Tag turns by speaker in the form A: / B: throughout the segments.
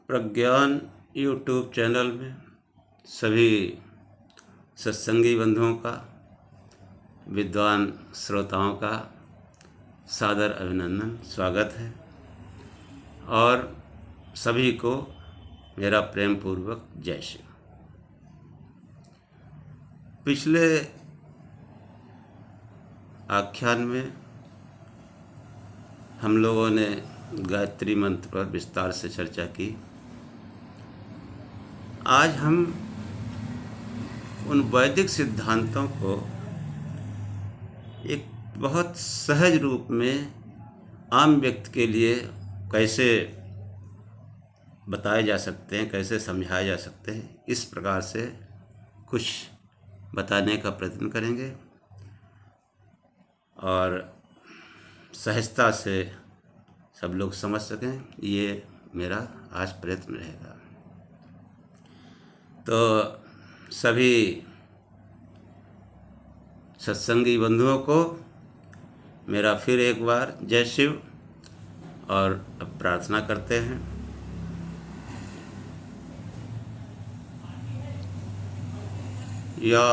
A: प्रज्ञान YouTube channel में सभी सत्संगी बंधुओं का, विद्वान श्रोताओं का सादर अभिनंदन, स्वागत है और सभी को मेरा प्रेम पूर्वक जय श्री। पिछले आख्यान में हम लोगों ने गायत्री मंत्र पर विस्तार से चर्चा की। आज हम उन वैदिक सिद्धांतों को एक बहुत सहज रूप में आम व्यक्ति के लिए कैसे बताए जा सकते हैं, कैसे समझाए जा सकते हैं, इस प्रकार से कुछ बताने का प्रयत्न करेंगे और सहजता से सब लोग समझ सकें, ये मेरा आज प्रयत्न रहेगा। तो सभी सत्संगी बंधुओं को मेरा फिर एक बार जय शिव और अब प्रार्थना करते हैं। या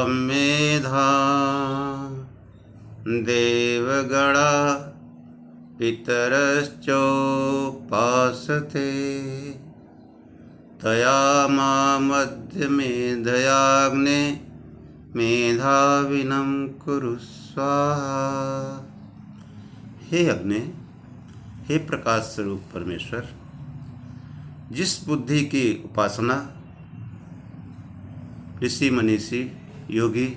A: मेधा देवगणा पितरश्चोपासते तया मामद्य मेधयाग्ने मेधाविनं कुरु स्वाहा। हे अग्नि, हे प्रकाश स्वरूप परमेश्वर, जिस बुद्धि की उपासना ऋषि मनीषी योगी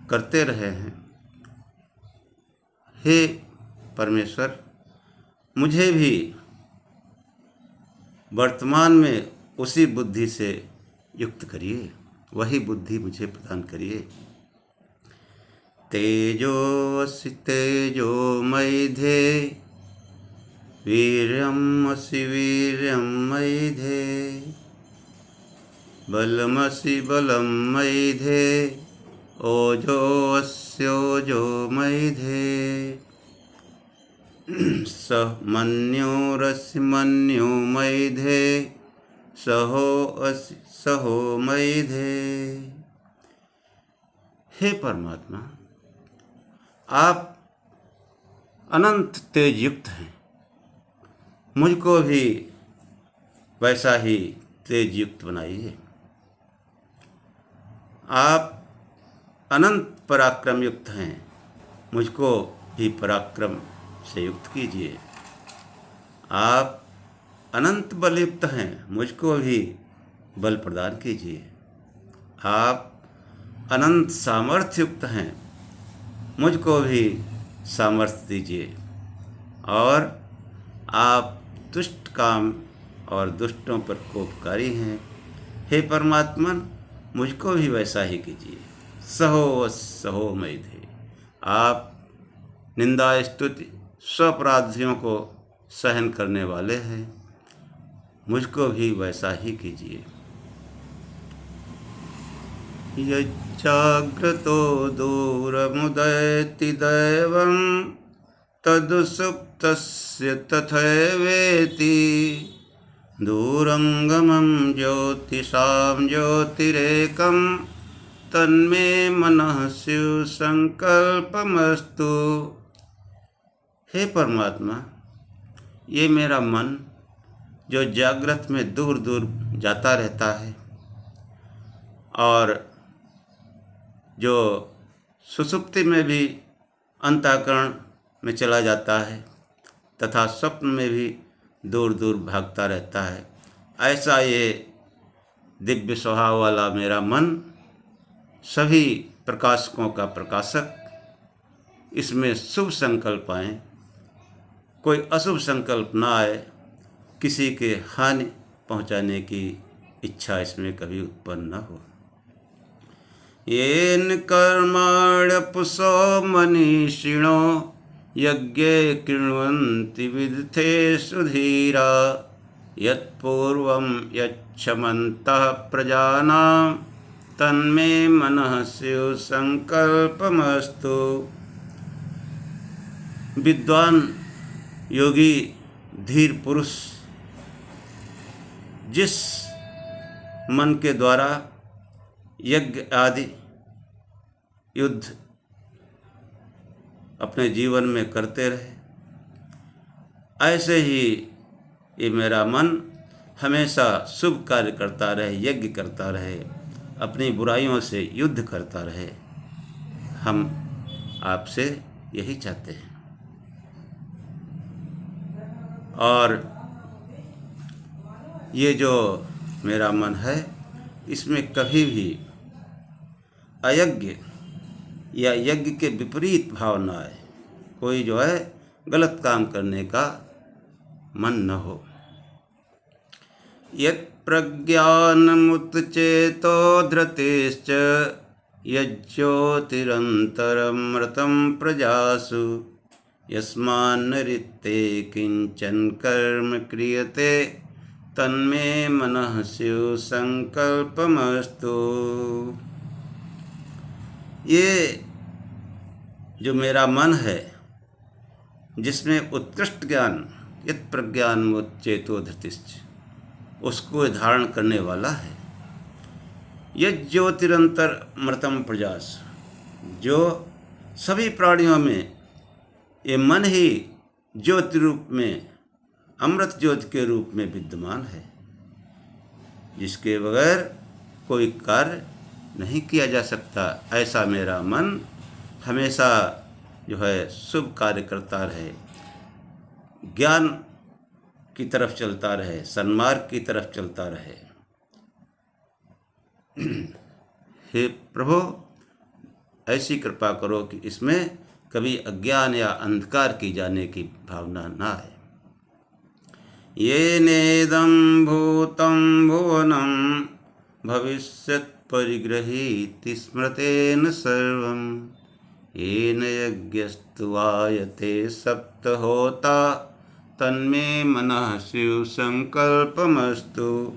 A: करते रहे हैं, हे परमेश्वर मुझे भी वर्तमान में उसी बुद्धि से युक्त करिए, वही बुद्धि मुझे प्रदान करिए। तेजोऽसि तेजोमयिधे वीर्यमसि वीर्यमयिधे बलमसि बलमयिधे ओजोऽस्योजोमयिधे स मन्योरसि मन्योमयिधे सहोऽसि सहोमयिधे। हे परमात्मा, आप अनंत तेज युक्त हैं, मुझको भी वैसा ही तेज युक्त बनाइए। आप अनंत पराक्रम युक्त हैं, मुझको भी पराक्रम से युक्त कीजिए। आप अनंत बल युक्त हैं, मुझको भी बल प्रदान कीजिए। आप अनंत सामर्थ्य युक्त हैं, मुझको भी सामर्थ्य दीजिए। और आप दुष्ट काम और दुष्टों पर कोपकारी हैं, हे परमात्मा मुझको भी वैसा ही कीजिए। सहो सहो मयिधे, आप निंदा स्तुति स्वपराधियों को सहन करने वाले हैं, मुझको भी वैसा ही कीजिए। यज्जाग्रतो दूरमुदयति दैवं तदुसुप्तस्य तथैवेति दूरंगमं ज्योतिषां ज्योतिरेकं तन्मे मनः शिव संकल्पमस्तु। हे परमात्मा, ये मेरा मन जो जागृत में दूर दूर जाता रहता है और जो सुषुप्ति में भी अंतःकरण में चला जाता है तथा स्वप्न में भी दूर दूर भागता रहता है, ऐसा ये दिव्य स्वभाव वाला मेरा मन सभी प्रकाशकों का प्रकाशक, इसमें शुभ संकल्प आए, कोई अशुभ संकल्प ना आए, किसी के हानि पहुंचाने की इच्छा इसमें कभी उत्पन्न न हो। येन कर्माण्यपुसो मनीषिणो यज्ञे कृण्वन्ति विदथे सुधीरा यत्पूर्वं यच्छमन्तः प्रजानां तन्मे मनः शिव संकल्पमस्तु। विद्वान योगी धीर पुरुष जिस मन के द्वारा यज्ञ आदि युद्ध अपने जीवन में करते रहे, ऐसे ही ये मेरा मन हमेशा शुभ कार्य करता रहे, यज्ञ करता रहे, अपनी बुराइयों से युद्ध करता रहे। हम आपसे यही चाहते हैं। और ये जो मेरा मन है, इसमें कभी भी अयज्ञ या यज्ञ के विपरीत भाव न आए। कोई जो है गलत काम करने का मन न हो। यत् प्रज्ञानमुत्चेतो धृतिश्च यज्ज्योतिरन्तरमृतं प्रजासु यस्मान्नृत्ते किंचन कर्म क्रियते तन्मे मनः स्यु संकल्पमस्तु। ये जो मेरा मन है, जिसमें उत्कृष्ट ज्ञान यत् प्रज्ञानमुच्चेतो धृतिश्च, उसको धारण करने वाला है। यज्ज्योतिरंतर मृतम प्रजास, जो सभी प्राणियों में ये मन ही ज्योति रूप में, अमृत ज्योति के रूप में विद्यमान है, जिसके बगैर कोई कार्य नहीं किया जा सकता। ऐसा मेरा मन हमेशा जो है शुभ कार्य करता रहे, ज्ञान की तरफ चलता रहे, सन्मार्ग की तरफ चलता रहे। हे प्रभु, ऐसी कृपा करो कि इसमें कभी अज्ञान या अंधकार की जाने की भावना ना आए। ये नेदं भूतं भुवनं भविष्यत् परिगृहीति स्मृतेन सर्वं येन यज्ञस्तु आयते सप्तहोता तन्मे मनः स्यु संकल्पमस्तु।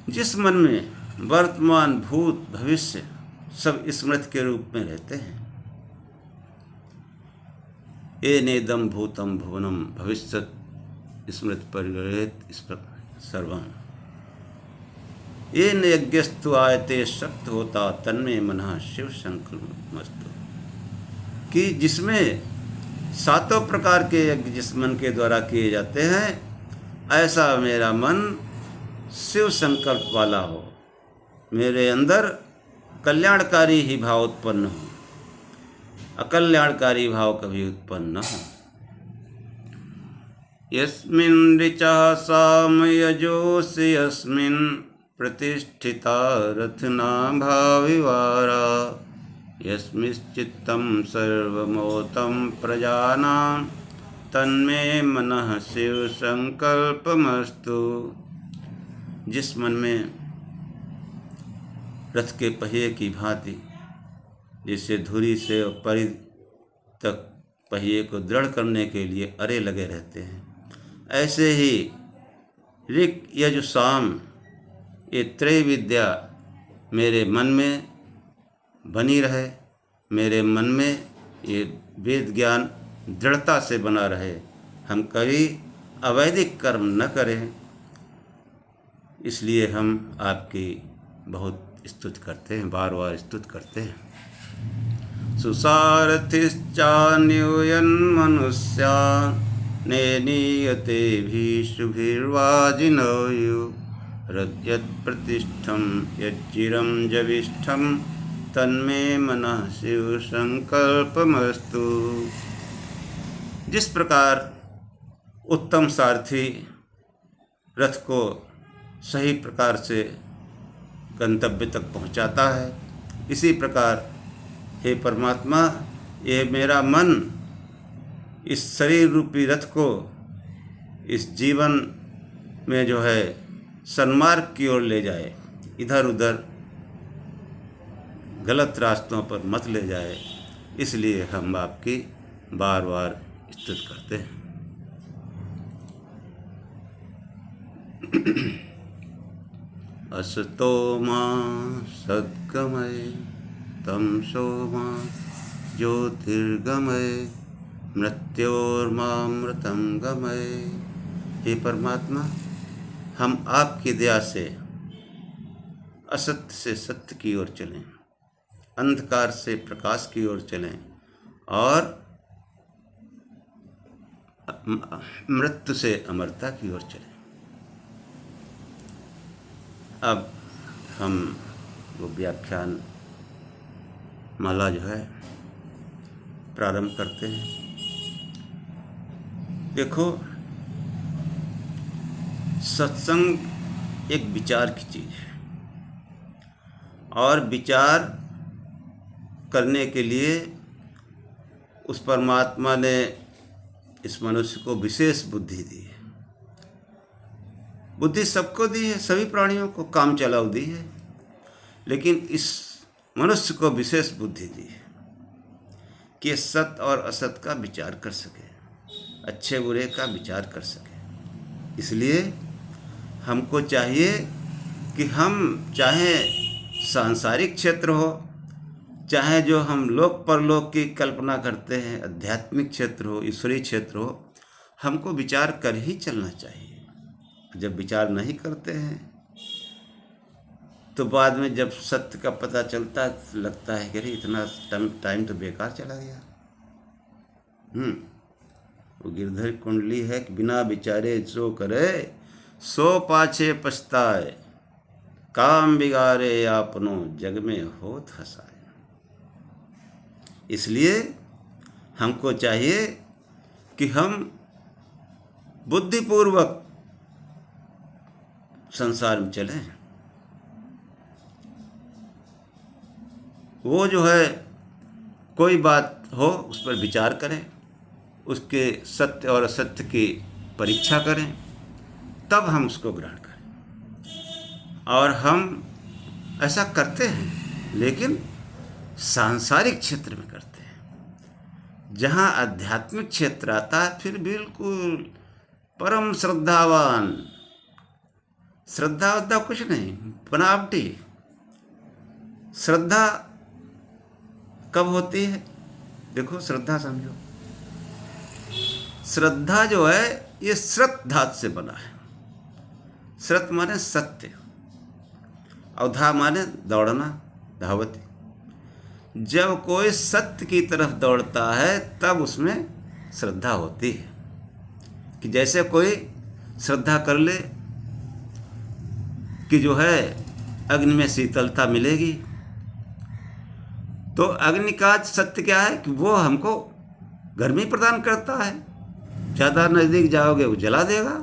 A: जिस मन में वर्तमान भूत भविष्य सब स्मृति के रूप में रहते हैं, ये नेदम भूतम भुवनम भविष्यत स्मृति परिगृहीत सर्वम ये यज्ञस्तु आयते सप्त होता तन्मे मनः शिव संकल्पमस्तु। कि जिसमें सातों प्रकार के यज्ञ जिस मन के द्वारा किए जाते हैं, ऐसा मेरा मन शिव संकल्प वाला हो, मेरे अंदर कल्याणकारी ही भाव उत्पन्न हो, अकल्याणकारी भाव कभी उत्पन्न न हो। यस्मिन् ऋचः सामयजोषि यस्मिन् प्रतिष्ठिता रथना भाविवारा यस्मिश्चित्तं सर्वमोतं प्रजानां तन्मे मनः शिव संकल्पमस्तु। जिस मन में रथ के पहिए की भांति जिससे धुरी से परि तक पहिए को दृढ़ करने के लिए अरे लगे रहते हैं, ऐसे ही ऋक् यजु साम ये त्रय विद्या मेरे मन में बनी रहे, मेरे मन में ये वेद ज्ञान दृढ़ता से बना रहे। हम कभी अवैदिक कर्म न करें, इसलिए हम आपकी बहुत स्तुति करते हैं, बार बार स्तुति करते हैं। सुसारथिश्चान्यूयन्मनुष्यान् नेनीयते शुभिर्वाजिनोयु हृद्यत्प्रतिष्ठं यच्चिरं जविष्ठं तन्मे मनः शिव संकल्पमस्तु। जिस प्रकार उत्तम सारथी रथ को सही प्रकार से गंतव्य तक पहुंचाता है, इसी प्रकार हे परमात्मा, ये मेरा मन इस शरीर रूपी रथ को इस जीवन में जो है सन्मार्ग की ओर ले जाए, इधर उधर गलत रास्तों पर मत ले जाए। इसलिए हम आपकी बार बार स्तुति करते हैं। असतो मा सद्गमय तमसो मा ज्योतिर्गमय मृत्योर्मामृतं गमय। हे परमात्मा, हम आपकी दया से असत्य से सत्य की ओर चलें, अंधकार से प्रकाश की ओर चलें और मृत्यु से अमरता की ओर चलें। अब हम वो व्याख्यान माला जो है प्रारंभ करते हैं। देखो, सत्संग एक विचार की चीज़ है और विचार करने के लिए उस परमात्मा ने इस मनुष्य को विशेष बुद्धि दी है। बुद्धि सबको दी है, सभी प्राणियों को काम चलाऊ दी है, लेकिन इस मनुष्य को विशेष बुद्धि दी है कि सत्य और असत्य का विचार कर सके, अच्छे बुरे का विचार कर सके। इसलिए हमको चाहिए कि हम चाहे सांसारिक क्षेत्र हो, चाहे जो हम लोक परलोक की कल्पना करते हैं, आध्यात्मिक क्षेत्र हो, ईश्वरीय क्षेत्र हो, हमको विचार कर ही चलना चाहिए। जब विचार नहीं करते हैं तो बाद में जब सत्य का पता चलता है तो लगता है कि अरे इतना टाइम तो बेकार चला गया। वो गिरधर कुंडली है कि बिना विचारे जो करे सो पाछे पछताए, काम बिगाड़े आपनो जग में होत हंसाए। इसलिए हमको चाहिए कि हम बुद्धिपूर्वक संसार में चलें। वो जो है कोई बात हो उस पर विचार करें, उसके सत्य और असत्य की परीक्षा करें, तब हम उसको ग्रहण करें। और हम ऐसा करते हैं, लेकिन सांसारिक क्षेत्र में करते हैं। जहाँ आध्यात्मिक क्षेत्र आता है फिर बिल्कुल परम श्रद्धावान, श्रद्धा वद्धा कुछ नहीं, बनावटी श्रद्धा कब होती है? देखो, श्रद्धा समझो, श्रद्धा जो है ये श्रत धातु से बना है। श्रत माने सत्य और धा माने दौड़ना, धावती। जब कोई सत्य की तरफ दौड़ता है तब उसमें श्रद्धा होती है। कि जैसे कोई श्रद्धा कर ले कि जो है अग्नि में शीतलता मिलेगी, तो अग्नि का सत्य क्या है कि वो हमको गर्मी प्रदान करता है। ज़्यादा नज़दीक जाओगे वो जला देगा।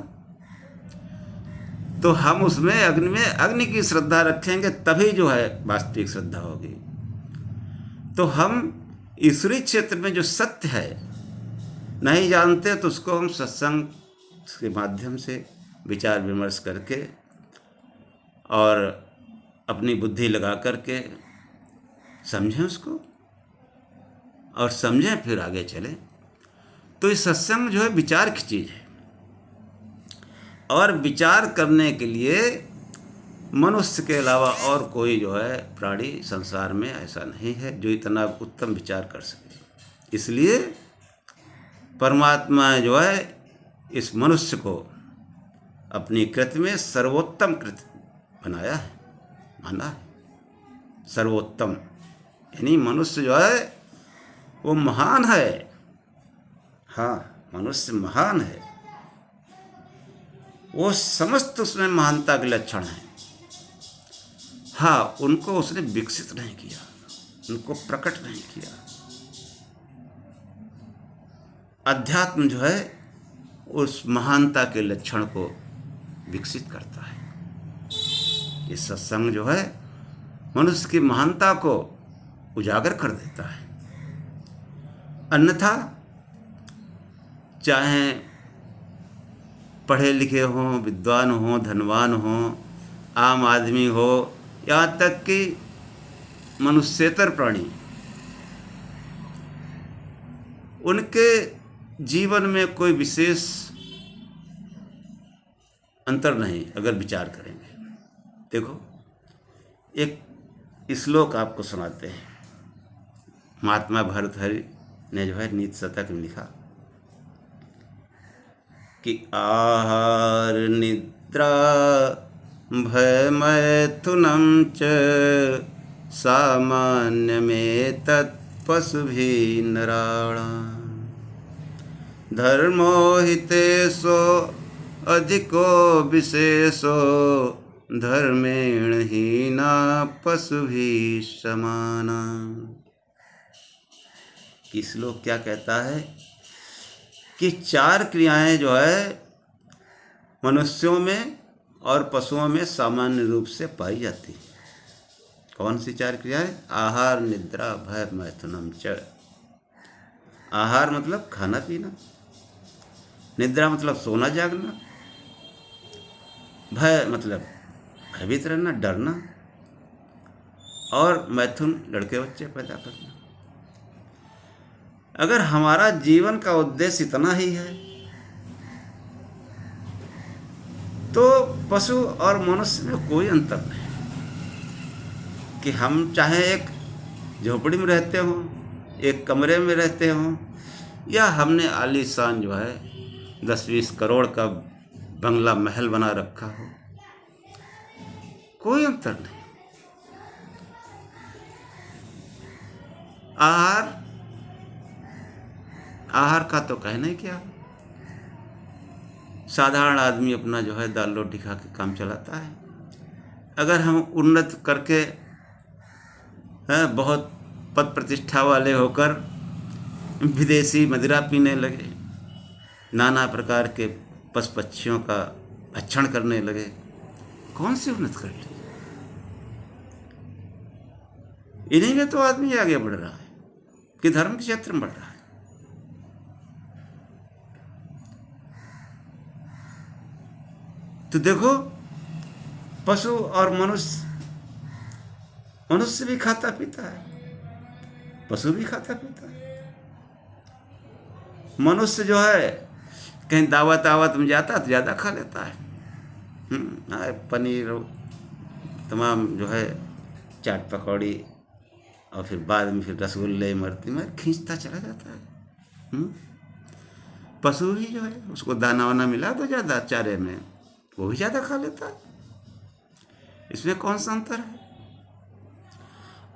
A: तो हम उसमें अग्नि में अग्नि की श्रद्धा रखेंगे तभी जो है वास्तविक श्रद्धा होगी। तो हम ईश्वरीय क्षेत्र में जो सत्य है नहीं जानते, तो उसको हम सत्संग के माध्यम से विचार विमर्श करके और अपनी बुद्धि लगा करके समझें उसको और समझें, फिर आगे चलें। तो इस सत्संग जो है विचार की चीज़ है और विचार करने के लिए मनुष्य के अलावा और कोई जो है प्राणी संसार में ऐसा नहीं है जो इतना उत्तम विचार कर सके। इसलिए परमात्मा जो है इस मनुष्य को अपनी कृति में सर्वोत्तम कृति बनाया है, माना है। सर्वोत्तम यानी मनुष्य जो है वो महान है। हाँ, मनुष्य महान है, वो समस्त उसमें महानता के लक्षण हैं। हाँ, उनको उसने विकसित नहीं किया, उनको प्रकट नहीं किया। अध्यात्म जो है उस महानता के लक्षण को विकसित करता है। ये सत्संग जो है मनुष्य की महानता को उजागर कर देता है। अन्यथा चाहे पढ़े लिखे हों, विद्वान हों, धनवान हों, आम आदमी हो, यहाँ तक कि मनुष्येतर प्राणी, उनके जीवन में कोई विशेष अंतर नहीं अगर विचार करेंगे। देखो, एक श्लोक आपको सुनाते हैं। महात्मा भर्तृहरि ने जो है नीति शतक में लिखा कि आहार निद्रा निद्रा भयमैथुनं च सामान्यमेतत् पशुभिः नराणाम् धर्मो हितेशो अधिको विशेषो धर्मेण हीना पशुभिः समाना। कि श्लोक क्या कहता है कि 4 क्रियाएं जो है मनुष्यों में और पशुओं में सामान्य रूप से पाई जाती हैं। कौन सी 4 क्रियाएं? आहार, निद्रा, भय, मैथुनम च। आहार मतलब खाना पीना, निद्रा मतलब सोना जागना, भय मतलब भयभीत रहना, डरना, और मैथुन लड़के बच्चे पैदा करना। अगर हमारा जीवन का उद्देश्य इतना ही है तो पशु और मनुष्य में कोई अंतर नहीं। कि हम चाहे एक झोपड़ी में रहते हों, एक कमरे में रहते हों, या हमने आलीशान जो है 10-20 करोड़ का बंगला महल बना रखा हो, कोई अंतर नहीं। आहार का तो कहना ही क्या। साधारण आदमी अपना जो है दाल रोटी खा के काम चलाता है। अगर हम उन्नत करके बहुत पद प्रतिष्ठा वाले होकर विदेशी मदिरा पीने लगे, नाना प्रकार के पशु पक्षियों का भक्षण करने लगे, कौन सी उन्नत कर ली? इन्हीं में तो आदमी आगे बढ़ रहा है कि धर्म के क्षेत्र में बढ़ रहा है। तो देखो, पशु और मनुष्य भी खाता पीता है, पशु भी खाता पीता है। मनुष्य जो है कहीं दावत आवत में जाता तो ज़्यादा खा लेता है, पनीर, तमाम जो है चाट पकौड़ी, और फिर बाद में फिर रसगुल्ले इमरती में खींचता चला जाता है। पशु भी जो है उसको दाना वाना मिला तो ज़्यादा चारे में, वो भी ज़्यादा खा लेता है। इसमें कौन सा अंतर है?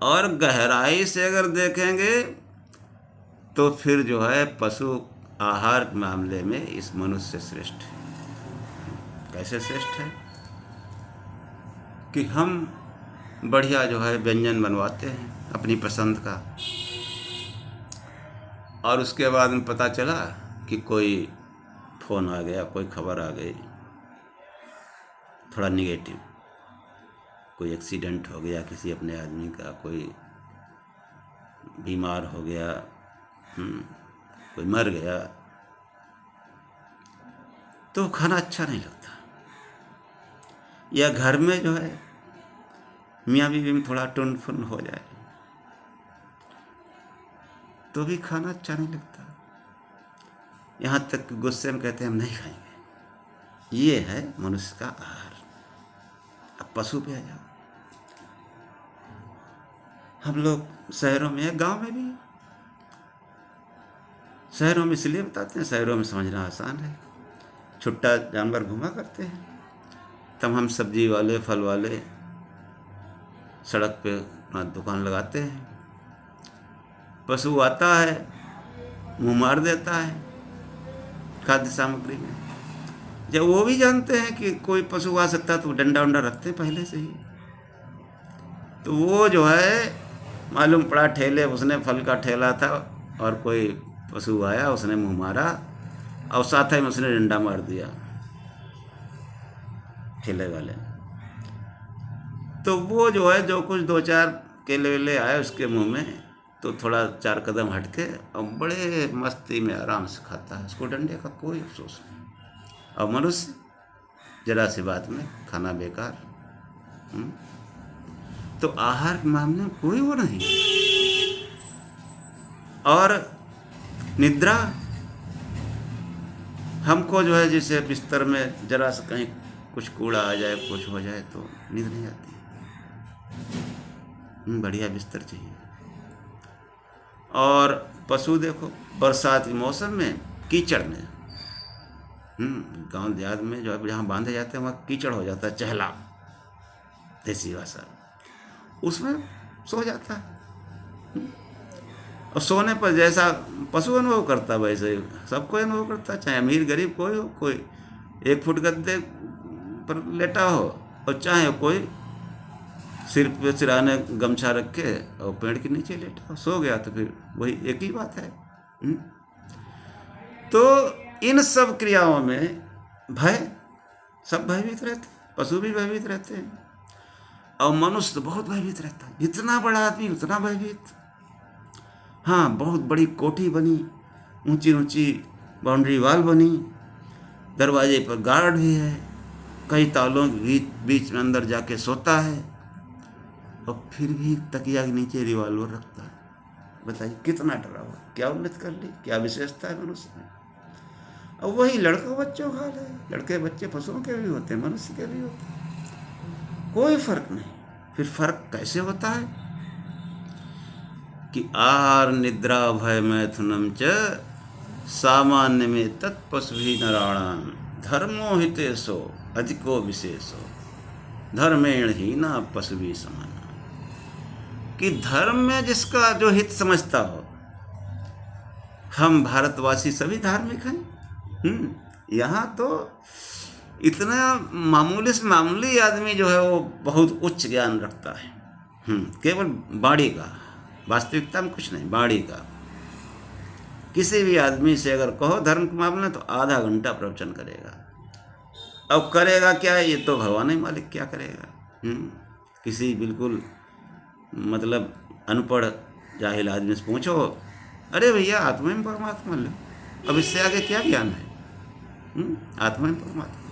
A: और गहराई से अगर देखेंगे तो फिर जो है पशु आहार के मामले में इस मनुष्य श्रेष्ठ है। कैसे श्रेष्ठ है? कि हम बढ़िया जो है व्यंजन बनवाते हैं अपनी पसंद का, और उसके बाद में पता चला कि कोई फ़ोन आ गया, कोई खबर आ गई थोड़ा निगेटिव, कोई एक्सीडेंट हो गया किसी अपने आदमी का, कोई बीमार हो गया, कोई मर गया, तो खाना अच्छा नहीं लगता। या घर में जो है मियाँ बीवी में थोड़ा टुन फुन हो जाए तो भी खाना अच्छा नहीं लगता। यहाँ तक कि गुस्से में कहते हैं हम नहीं खाएंगे। ये है मनुष्य का आहार। अब पशु पे आ जाओ। हम लोग शहरों में, गांव में भी, शहरों में इसलिए बताते हैं, शहरों में समझना आसान है। छुट्टा जानवर घुमा करते हैं, तब हम सब्जी वाले, फल वाले सड़क पे अपना दुकान लगाते हैं। पशु आता है, मुँह मार देता है खाद्य सामग्री में। जब वो भी जानते हैं कि कोई पशु आ सकता है तो डंडा उंडा रखते हैं पहले से ही। तो वो जो है मालूम पड़ा ठेले, उसने फल का ठेला था और कोई पशु आया, उसने मुँह मारा और साथ ही में उसने डंडा मार दिया ठेले वाले। तो वो जो है जो कुछ 2-4 केले वेले आए उसके मुंह में, तो थोड़ा 4 कदम हट के और बड़े मस्ती में आराम से खाता है। उसको डंडे का कोई अफसोस नहीं। और मनुष्य जरा सी बात में खाना बेकार। तो आहार के मामले में कोई वो नहीं। और निद्रा, हमको जो है जैसे बिस्तर में जरा सा कहीं कुछ कूड़ा आ जाए, कुछ हो जाए तो नींद नहीं आती। बढ़िया बिस्तर चाहिए। और पशु देखो बरसात के मौसम में कीचड़ में गांव देहात में जो है जहाँ बांधे जाते हैं वहाँ कीचड़ हो जाता है, चहला, देसी भाषा, उसमें सो जाता है। और सोने पर जैसा पशु अनुभव करता है वैसे सबको अनुभव करता है, चाहे अमीर गरीब कोई हो, कोई 1 फुट गद्दे पर लेटा हो और चाहे कोई सिर पे सिराने गमछा रख के और पेड़ के नीचे लेटा हो, सो गया तो फिर वही एक ही बात है। तो इन सब क्रियाओं में भय, सब भयभीत रहते हैं, पशु भी भयभीत रहते हैं और मनुष्य तो बहुत भयभीत रहता है। जितना बड़ा आदमी उतना भयभीत। हाँ, बहुत बड़ी कोठी बनी, ऊंची ऊंची बाउंड्री वाल बनी, दरवाजे पर गार्ड भी है, कई तालों के बीच में अंदर जाके सोता है और फिर भी तकिया के नीचे रिवॉल्वर रखता है। बताइए कितना डरा हुआ, क्या उन्नति कर ली, क्या विशेषता है मनुष्य में। और वही लड़का बच्चों का हाल है। लड़के बच्चे पशुओं के भी होते हैं, मनुष्य के भी होते हैं, कोई फर्क नहीं। फिर फर्क कैसे होता है कि आहार निद्रा भय मैथुनम च सामान्य में तत्पशु ही नराणाम धर्मो हितेशो अधिको विशेषो धर्मेण ही ना पशु भी समान। कि धर्म में जिसका जो हित समझता हो, हम भारतवासी सभी धार्मिक हैं। यहाँ तो इतना मामूली से मामूली आदमी जो है वो बहुत उच्च ज्ञान रखता है, केवल बाड़ी का, वास्तविकता में कुछ नहीं, बाड़ी का। किसी भी आदमी से अगर कहो धर्म के मामले में तो आधा घंटा प्रवचन करेगा। अब करेगा क्या, ये तो भगवान ही मालिक क्या करेगा। किसी बिल्कुल मतलब अनपढ़ जाहिल आदमी से पूछो, अरे भैया आत्मा में परमात्मा लो, अब इससे आगे क्या ज्ञान है। आत्मा में परमात्मा।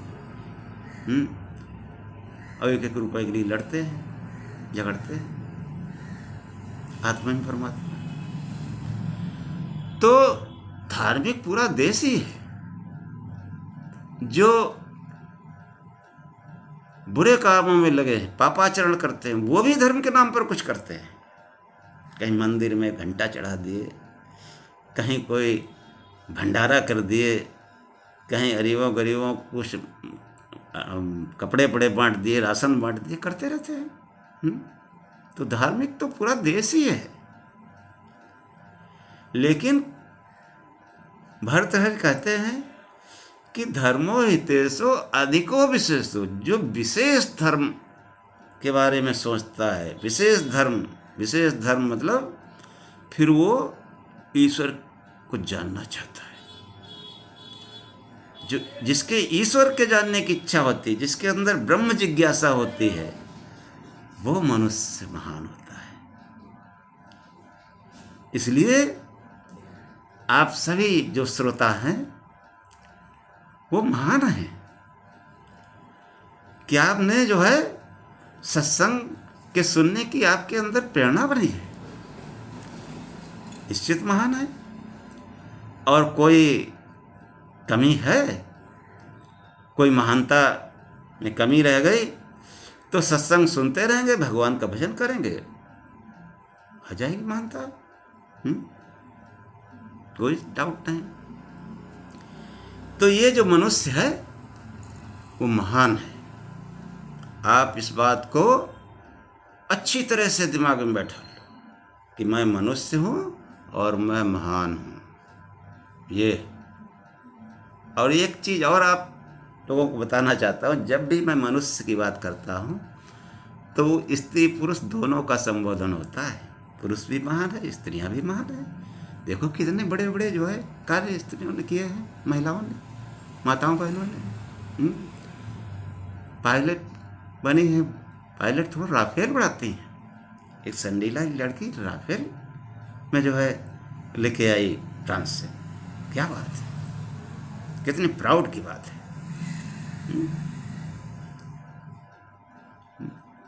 A: अब 1-1 रुपए के लिए लड़ते हैं, झगड़ते हैं, आत्मा में परमात्मा। तो धार्मिक पूरा देश ही है। जो बुरे कामों में लगे हैं, पापाचरण करते हैं, वो भी धर्म के नाम पर कुछ करते हैं। कहीं मंदिर में घंटा चढ़ा दिए, कहीं कोई भंडारा कर दिए, कहीं गरीबों गरीबों कुछ कपड़े पड़े बांट दिए, राशन बांट दिए, करते रहते हैं। तो धार्मिक तो पूरा देश ही है। लेकिन भर्तृहरि कहते हैं कि धर्मो हितेशो अधिको विशेषो। जो विशेष धर्म के बारे में सोचता है, विशेष धर्म मतलब फिर वो ईश्वर को जानना चाहता है। जो जिसके ईश्वर के जानने की इच्छा होती है, जिसके अंदर ब्रह्म जिज्ञासा होती है, वो मनुष्य महान होता है। इसलिए आप सभी जो श्रोता हैं वो महान हैं कि आपने जो है सत्संग के सुनने की आपके अंदर प्रेरणा बनी है, निश्चित महान है। और कोई कमी है, कोई महानता में कमी रह गई तो सत्संग सुनते रहेंगे, भगवान का भजन करेंगे, आ जाएगी महानता। कोई डाउट नहीं। तो ये जो मनुष्य है वो महान है। आप इस बात को अच्छी तरह से दिमाग में बैठा लो कि मैं मनुष्य हूँ और मैं महान हूँ। ये और एक चीज़ और आप लोगों को बताना चाहता हूँ, जब भी मैं मनुष्य की बात करता हूँ तो स्त्री पुरुष दोनों का संबोधन होता है। पुरुष भी महान है, स्त्रियाँ भी महान है। देखो कितने बड़े बड़े जो है कार्य स्त्रियों ने किए हैं, महिलाओं ने, माताओं बहनों ने। पायलट बनी है, पायलट थोड़ा राफेल उड़ाती हैं। एक संडीला लड़की राफेल में जो है लेके आई फ्रांस से। क्या बात है, कितनी प्राउड की बात है।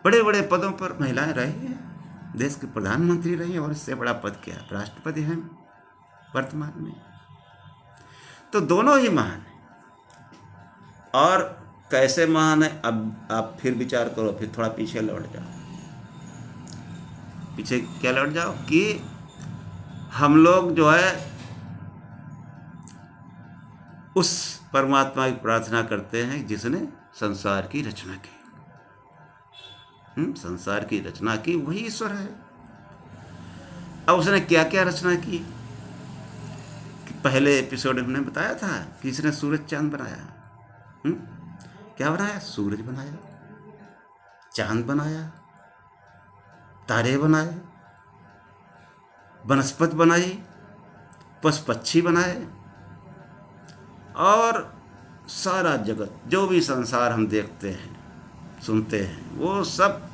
A: बड़े बड़े पदों पर महिलाएं रही हैं, देश के प्रधानमंत्री रही हैं, और इससे बड़ा पद क्या, राष्ट्रपति हैं वर्तमान में। तो दोनों ही महान हैं। और कैसे महान है, अब आप फिर विचार करो, फिर थोड़ा पीछे लौट जाओ। पीछे क्या लौट जाओ कि हम लोग जो है उस परमात्मा की प्रार्थना करते हैं जिसने संसार की रचना की। संसार की रचना की वही ईश्वर है। अब उसने क्या क्या रचना की? कि पहले एपिसोड में हमने बताया था कि इसने सूरज चांद बनाया। क्या बनाया? सूरज बनाया, चांद बनाया, तारे बनाए, वनस्पति बनाई, पशु पक्षी बनाए, और सारा जगत जो भी संसार हम देखते हैं सुनते हैं वो सब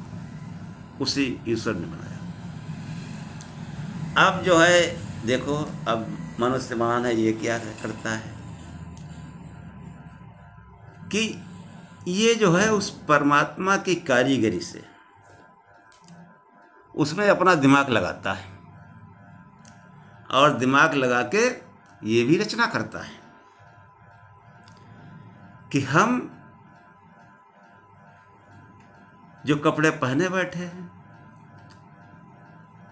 A: उसी ईश्वर ने बनाया। अब जो है देखो, अब मनुष्य महान है, ये क्या करता है कि ये जो है उस परमात्मा की कारीगरी से उसमें अपना दिमाग लगाता है और दिमाग लगा के ये भी रचना करता है कि हम जो कपड़े पहने बैठे हैं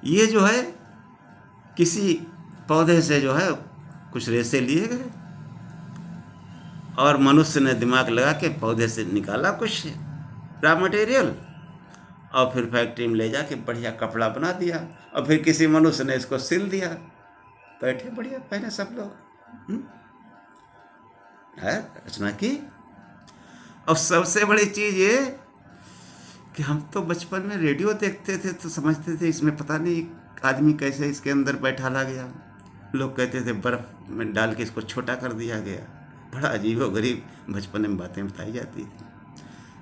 A: ये जो है किसी पौधे से जो है कुछ रेशे लिए गए और मनुष्य ने दिमाग लगा के पौधे से निकाला कुछ रॉ मटेरियल और फिर फैक्ट्री में ले जाके बढ़िया कपड़ा बना दिया और फिर किसी मनुष्य ने इसको सिल दिया, बैठे बढ़िया पहने सब लोग। है रचना की। और सबसे बड़ी चीज़ ये कि हम तो बचपन में रेडियो देखते थे तो समझते थे इसमें पता नहीं आदमी कैसे इसके अंदर बैठा ला गया। लोग कहते थे बर्फ़ में डाल के इसको छोटा कर दिया गया। बड़ा अजीब व गरीब बचपन में बातें बताई जाती थी।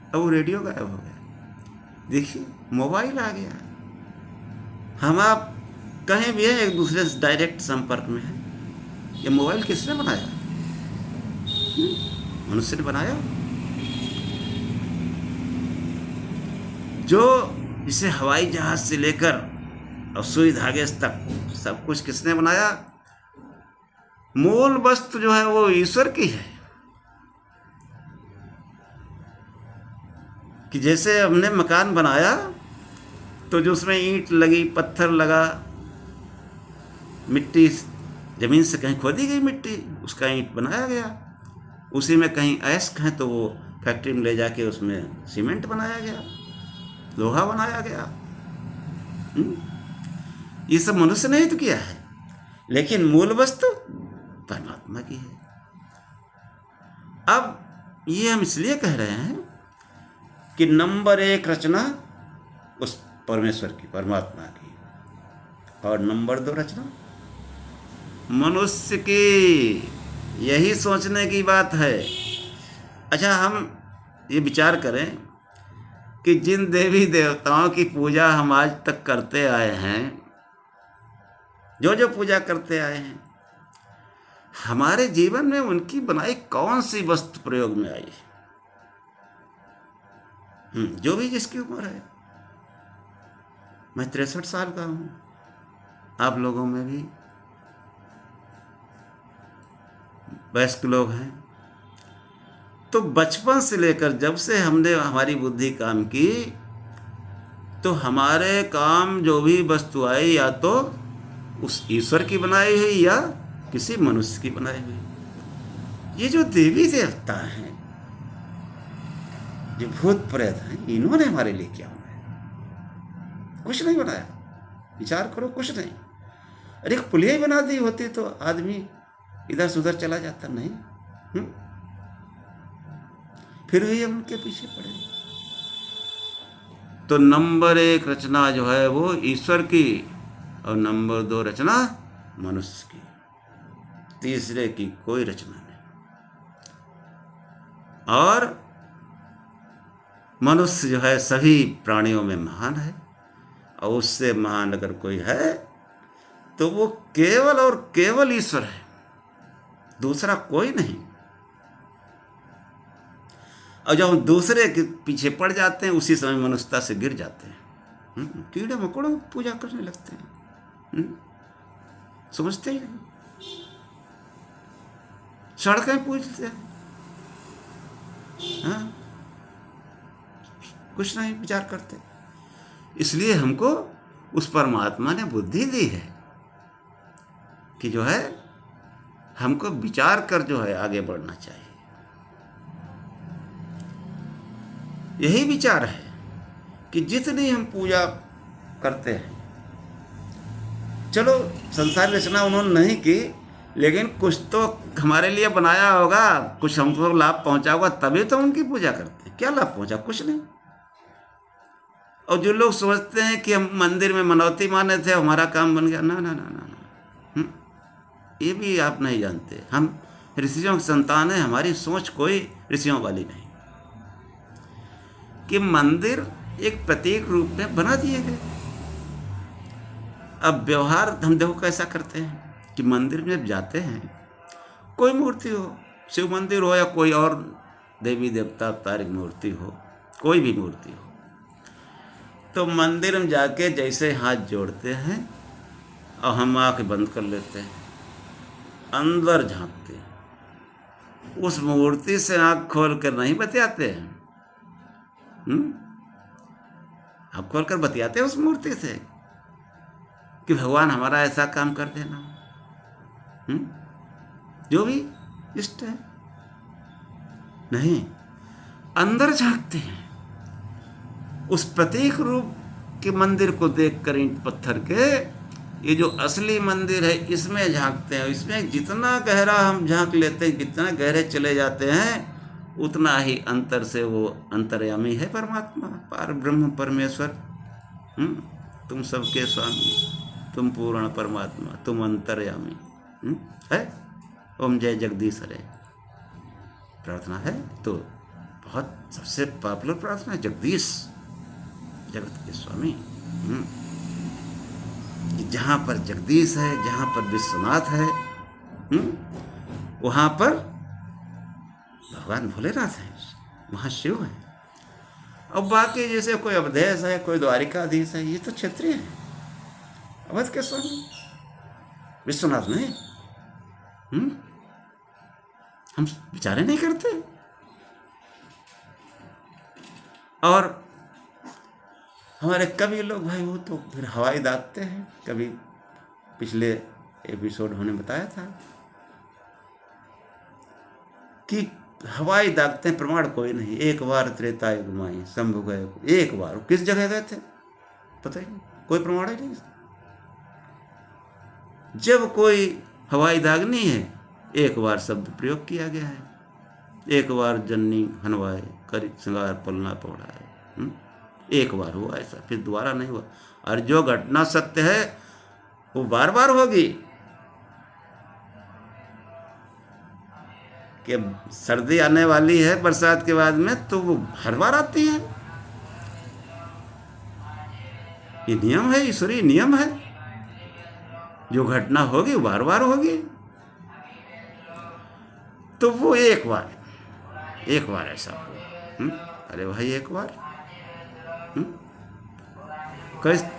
A: अब वो रेडियो गायब हो गया। देखिए मोबाइल आ गया, हम आप कहीं भी हैं एक दूसरे से डायरेक्ट संपर्क में हैं। ये मोबाइल किसने बनाया? मनुष्य ने बनाया। जो इसे हवाई जहाज से लेकर और सुई धागे तक सब कुछ किसने बनाया? मूल वस्तु जो है वो ईश्वर की है। कि जैसे हमने मकान बनाया तो जो उसमें ईंट लगी, पत्थर लगा, मिट्टी ज़मीन से कहीं खोदी गई मिट्टी, उसका ईंट बनाया गया। उसी में कहीं अयस्क है तो वो फैक्ट्री में ले जाके उसमें सीमेंट बनाया गया, लोहा बनाया गया। ये सब मनुष्य ने ही तो किया है, लेकिन मूल वस्तु परमात्मा की है। अब ये हम इसलिए कह रहे हैं कि नंबर 1 रचना उस परमेश्वर की, परमात्मा की, और नंबर 2 रचना मनुष्य की। यही सोचने की बात है। अच्छा, हम ये विचार करें कि जिन देवी देवताओं की पूजा हम आज तक करते आए हैं, जो जो पूजा करते आए हैं, हमारे जीवन में उनकी बनाई कौन सी वस्तु प्रयोग में आई? जो भी जिसकी उम्र है। मैं 63 साल का हूँ, आप लोगों में भी वयस्क लोग हैं। तो बचपन से लेकर जब से हमने हमारी बुद्धि काम की तो हमारे काम जो भी वस्तु आई या तो उस ईश्वर की बनाई हुई या किसी मनुष्य की बनाई हुई। ये जो देवी देवता हैं, जो भूत प्रेत हैं, इन्होंने हमारे लिए क्या बनाया? कुछ नहीं बनाया। विचार करो, कुछ नहीं। अरे एक पुलिया ही बना दी होती तो आदमी इधर से उधर चला जाता। नहीं, फिर भी हम उनके पीछे पड़े। तो नंबर 1 रचना जो है वो ईश्वर की और नंबर 2 रचना मनुष्य की। तीसरे की कोई रचना नहीं। और मनुष्य जो है सभी प्राणियों में महान है, और उससे महान अगर कोई है तो वो केवल और केवल ईश्वर है, दूसरा कोई नहीं। और जब हम दूसरे के पीछे पड़ जाते हैं उसी समय मनुष्यता से गिर जाते हैं। कीड़े मकोड़ों की पूजा करने लगते हैं। समझते ही नहीं, सड़कें पूजते हैं। हाँ, कुछ नहीं विचार करते। इसलिए हमको उस परमात्मा ने बुद्धि दी है कि जो है हमको विचार कर जो है आगे बढ़ना चाहिए। यही विचार है कि जितनी हम पूजा करते हैं, चलो संसार रचना उन्होंने नहीं की, लेकिन कुछ तो हमारे लिए बनाया होगा, कुछ हमको लाभ पहुंचा होगा, तभी तो उनकी पूजा करते हैं। क्या लाभ पहुंचा? कुछ नहीं। और जो लोग सोचते हैं कि हम मंदिर में मनौती माने थे, हमारा काम बन गया, ना ना ना ना ना, ये भी आप नहीं जानते। हम ऋषियों की संतान है, हमारी सोच कोई ऋषियों वाली नहीं कि मंदिर एक प्रतीक रूप में बना दिए गए। अब व्यवहार हम देखो कैसा करते हैं कि मंदिर में जब जाते हैं, कोई मूर्ति हो, शिव मंदिर हो या कोई और देवी देवता अवतार की मूर्ति हो, कोई भी मूर्ति हो, तो मंदिर में जाके जैसे हाथ जोड़ते हैं और हम आँख बंद कर लेते हैं, अंदर झांकते हैं, उस मूर्ति से आँख खोल कर नहीं बतियाते हैं। आँख खोल कर बतियाते हैं उस मूर्ति से कि भगवान हमारा ऐसा काम कर देना, जो भी इष्ट है। नहीं, अंदर झांकते हैं, उस प्रतीक रूप के मंदिर को देखकर, ईंट पत्थर के, ये जो असली मंदिर है इसमें झांकते हैं। इसमें जितना गहरा हम झांक लेते हैं, जितना गहरे चले जाते हैं, उतना ही अंतर से वो अंतर्यामी है परमात्मा, पार ब्रह्म परमेश्वर। तुम सबके स्वामी, तुम पूर्ण परमात्मा, तुम अंतर्यामी है। ओम जय जगदीश हरे प्रार्थना है तो बहुत सबसे पॉपुलर प्रार्थना है, जगदीश, जगत के स्वामी। जहाँ पर जगदीश है, जहाँ पर विश्वनाथ है, वहाँ पर भगवान भोलेनाथ है, वहाँ शिव है। अब बाकी जैसे कोई अवधेश है, कोई द्वारिकाधीश है, ये तो क्षेत्रीय है, अवध के स्वामी, विश्वनाथ नहीं। हम विचारे नहीं करते। और हमारे कवि लोग भाई वो तो फिर हवाई दागते हैं। कभी पिछले एपिसोड हमने बताया था कि हवाई दागते हैं, प्रमाण कोई नहीं। एक बार त्रेता युग माई शंभु गए, एक बार किस जगह गए थे पता ही नहीं, कोई प्रमाण ही नहीं। जब कोई हवाई दागनी है, एक बार शब्द प्रयोग किया गया है, एक बार जननी हनवाए कर श्रृंगार पलना पौड़ाए, एक बार हुआ ऐसा, फिर दोबारा नहीं हुआ। और जो घटना सत्य है वो बार बार होगी। कि सर्दी आने वाली है बरसात के बाद में, तो वो हर बार आती है। ये नियम है, ईश्वरीय नियम है। जो घटना होगी वो बार बार होगी। तो वो एक बार ऐसा हुआ। अरे भाई एक बार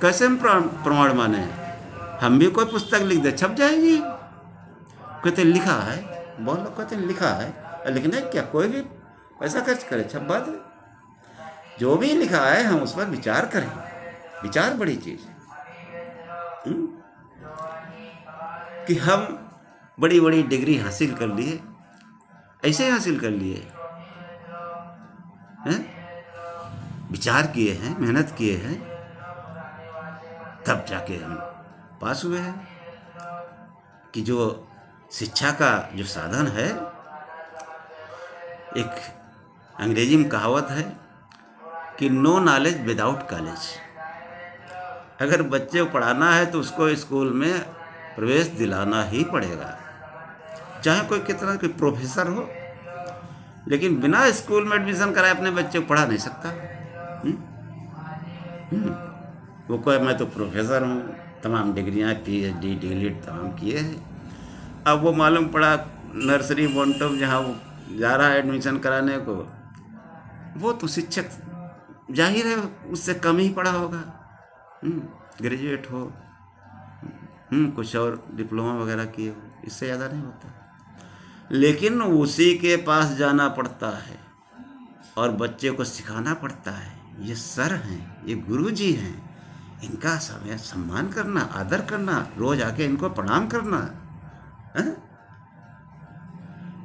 A: कैसे हम प्रमाण माने हैं? हम भी कोई पुस्तक लिख दे, छप जाएगी। कहते लिखा है, बहुत लोग कहते हैं लिखा है, लिखने क्या कोई भी पैसा खर्च करे, छप बात है। जो भी लिखा है हम उस पर विचार करें। विचार बड़ी चीज है। कि हम बड़ी बड़ी डिग्री हासिल कर लिए, ऐसे हासिल कर लिए हैं, विचार किए हैं, मेहनत किए हैं, तब जाके हम पास हुए हैं। कि जो शिक्षा का जो साधन है, एक अंग्रेजी में कहावत है कि नो नॉलेज विदाउट कॉलेज। अगर बच्चे को पढ़ाना है तो उसको स्कूल में प्रवेश दिलाना ही पड़ेगा, चाहे कोई कितना कोई प्रोफेसर हो, लेकिन बिना स्कूल में एडमिशन कराए अपने बच्चे को पढ़ा नहीं सकता। वो कोई मैं तो प्रोफेसर हूँ, तमाम डिग्रियाँ PhD DLED तमाम किए हैं, अब वो मालूम पड़ा नर्सरी बोनटम जहाँ वो जा रहा है एडमिशन कराने को, वो तो शिक्षक जाहिर है उससे कम ही पढ़ा होगा, ग्रेजुएट हो, कुछ और डिप्लोमा वगैरह किए हो, इससे ज़्यादा नहीं होता। लेकिन उसी के पास जाना पड़ता है और बच्चे को सिखाना पड़ता है। ये सर हैं, ये गुरुजी हैं, इनका समय सम्मान करना, आदर करना, रोज आके इनको प्रणाम करना है?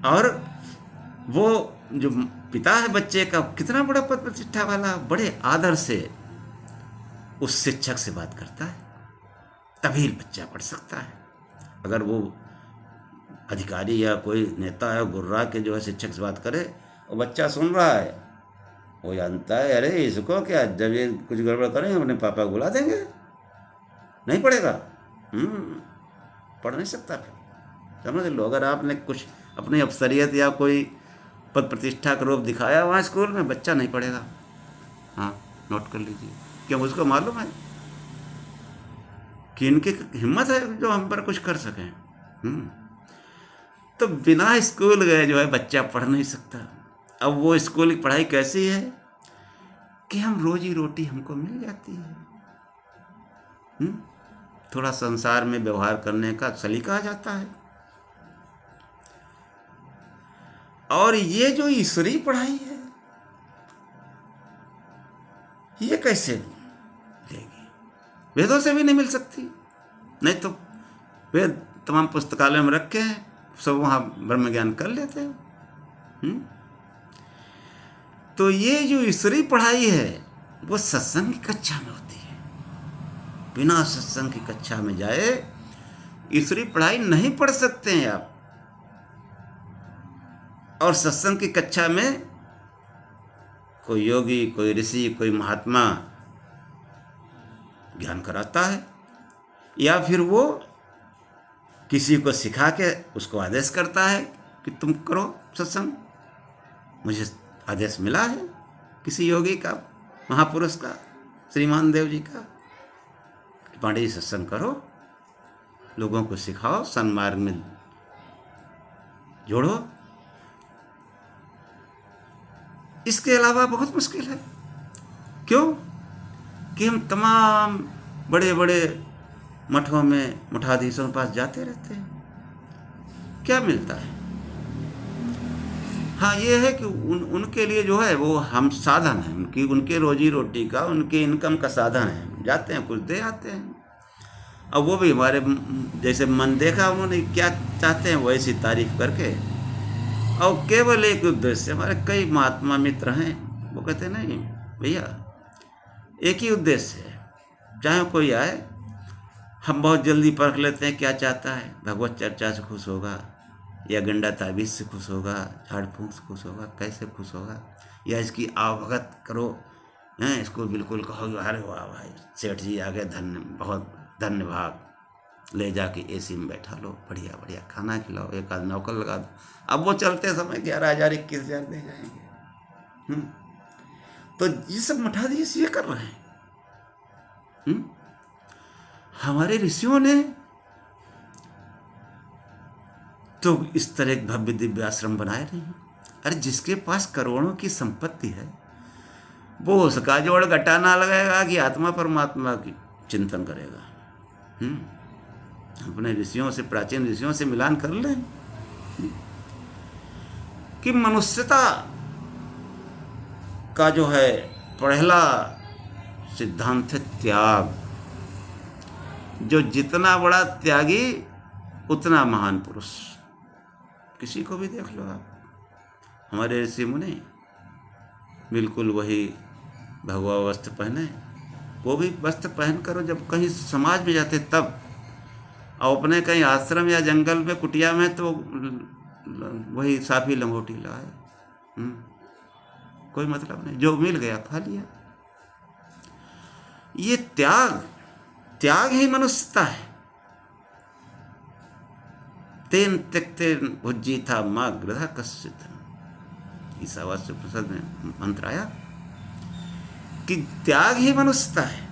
A: और वो जो पिता है बच्चे का, कितना बड़ा पद प्रतिष्ठा वाला, बड़े आदर से उस शिक्षक से बात करता है, तभी बच्चा पढ़ सकता है। अगर वो अधिकारी या कोई नेता है गुर्रा के जो है शिक्षक से बात करे और बच्चा सुन रहा है, वो जानता है अरे इसको क्या, जब ये कुछ गड़बड़ करेंगे अपने पापा को बुला देंगे, नहीं पढ़ेगा, पढ़ नहीं सकता। फिर समझ लो, अगर आपने कुछ अपनी अफसरियत या कोई पद प्रतिष्ठा का रूप दिखाया वहाँ स्कूल में, बच्चा नहीं पढ़ेगा। हाँ, नोट कर लीजिए, क्यों उसको मालूम है कि इनकी हिम्मत है जो हम पर कुछ कर सकें। तो बिना स्कूल गए जो है बच्चा पढ़ नहीं सकता। अब वो स्कूल की पढ़ाई कैसी है कि हम रोजी रोटी हमको मिल जाती है, थोड़ा संसार में व्यवहार करने का सलीका आ जाता है। और ये जो ईश्वरीय पढ़ाई है, ये कैसे लेगी? वेदों से भी नहीं मिल सकती। नहीं तो वेद तमाम पुस्तकालय में रखे हैं, सब वहाँ ब्रह्म ज्ञान कर लेते हैं। तो ये जो ईश्वरीय पढ़ाई है वो सत्संग की कक्षा में होती है। बिना सत्संग की कक्षा में जाए ईश्वरीय पढ़ाई नहीं पढ़ सकते हैं आप। और सत्संग की कक्षा में कोई योगी, कोई ऋषि, कोई महात्मा ज्ञान कराता है, या फिर वो किसी को सिखा के उसको आदेश करता है कि तुम करो सत्संग। मुझे आदेश मिला है किसी योगी का, महापुरुष का, श्रीमान देव जी का, पांडे जी सत्संग करो, लोगों को सिखाओ, सन्मार्ग में जोड़ो। इसके अलावा बहुत मुश्किल है। क्यों कि हम तमाम बड़े बड़े मठों में मठाधीशों के पास जाते रहते हैं, क्या मिलता है? हाँ, ये है कि उनके लिए जो है वो हम साधन है, उनके रोजी रोटी का, उनके इनकम का साधन है। जाते हैं, कुछ दे आते हैं। अब वो भी हमारे जैसे मन देखा उन्होंने क्या चाहते हैं वैसी तारीफ करके, और केवल एक उद्देश्य। हमारे कई महात्मा मित्र हैं, वो कहते नहीं भैया, एक ही उद्देश्य है, चाहे कोई आए, हम बहुत जल्दी परख लेते हैं क्या चाहता है। भगवत चर्चा से खुश होगा, या गंडा ताबीज़ से खुश होगा, झाड़ फूँक से खुश होगा, कैसे खुश होगा, या इसकी आवभगत करो, हैं, इसको बिल्कुल कहो अरे वाह भाई सेठ जी आ गए, धन्य, बहुत धन्यवाद, ले जाके एसी में बैठा लो, बढ़िया बढ़िया खाना खिलाओ, एक आध नौकर लगा दो। अब वो चलते समय 11,000 21,000 दे जाएंगे। तो ये सब मठाधीश ये कर रहे हैं। हमारे ऋषियों ने तो इस तरह एक भव्य दिव्य आश्रम बनाए नहीं। अरे जिसके पास करोड़ों की संपत्ति है वो उसका जोड़ घटाना लगाएगा कि आत्मा परमात्मा की चिंतन करेगा। अपने ऋषियों से, प्राचीन ऋषियों से मिलान कर लें कि मनुष्यता का जो है पहला सिद्धांत है त्याग। जो जितना बड़ा त्यागी उतना महान पुरुष। किसी को भी देख लो आप, हमारे ऋषि मुनि बिल्कुल वही भगवा वस्त्र पहने, वो भी वस्त्र पहन कर जब कहीं समाज में जाते तब, और अपने कहीं आश्रम या जंगल में कुटिया में तो वही साफी लंगोटी लाए। कोई मतलब नहीं, जो मिल गया खा लिया। ये त्याग ही मनुष्यता है। तेन त्यक्तेन भुज्जीथा मां गृधा कश्चित्, ईशावास्य प्रसाद में मंत्र आया कि त्याग ही मनुष्यता है।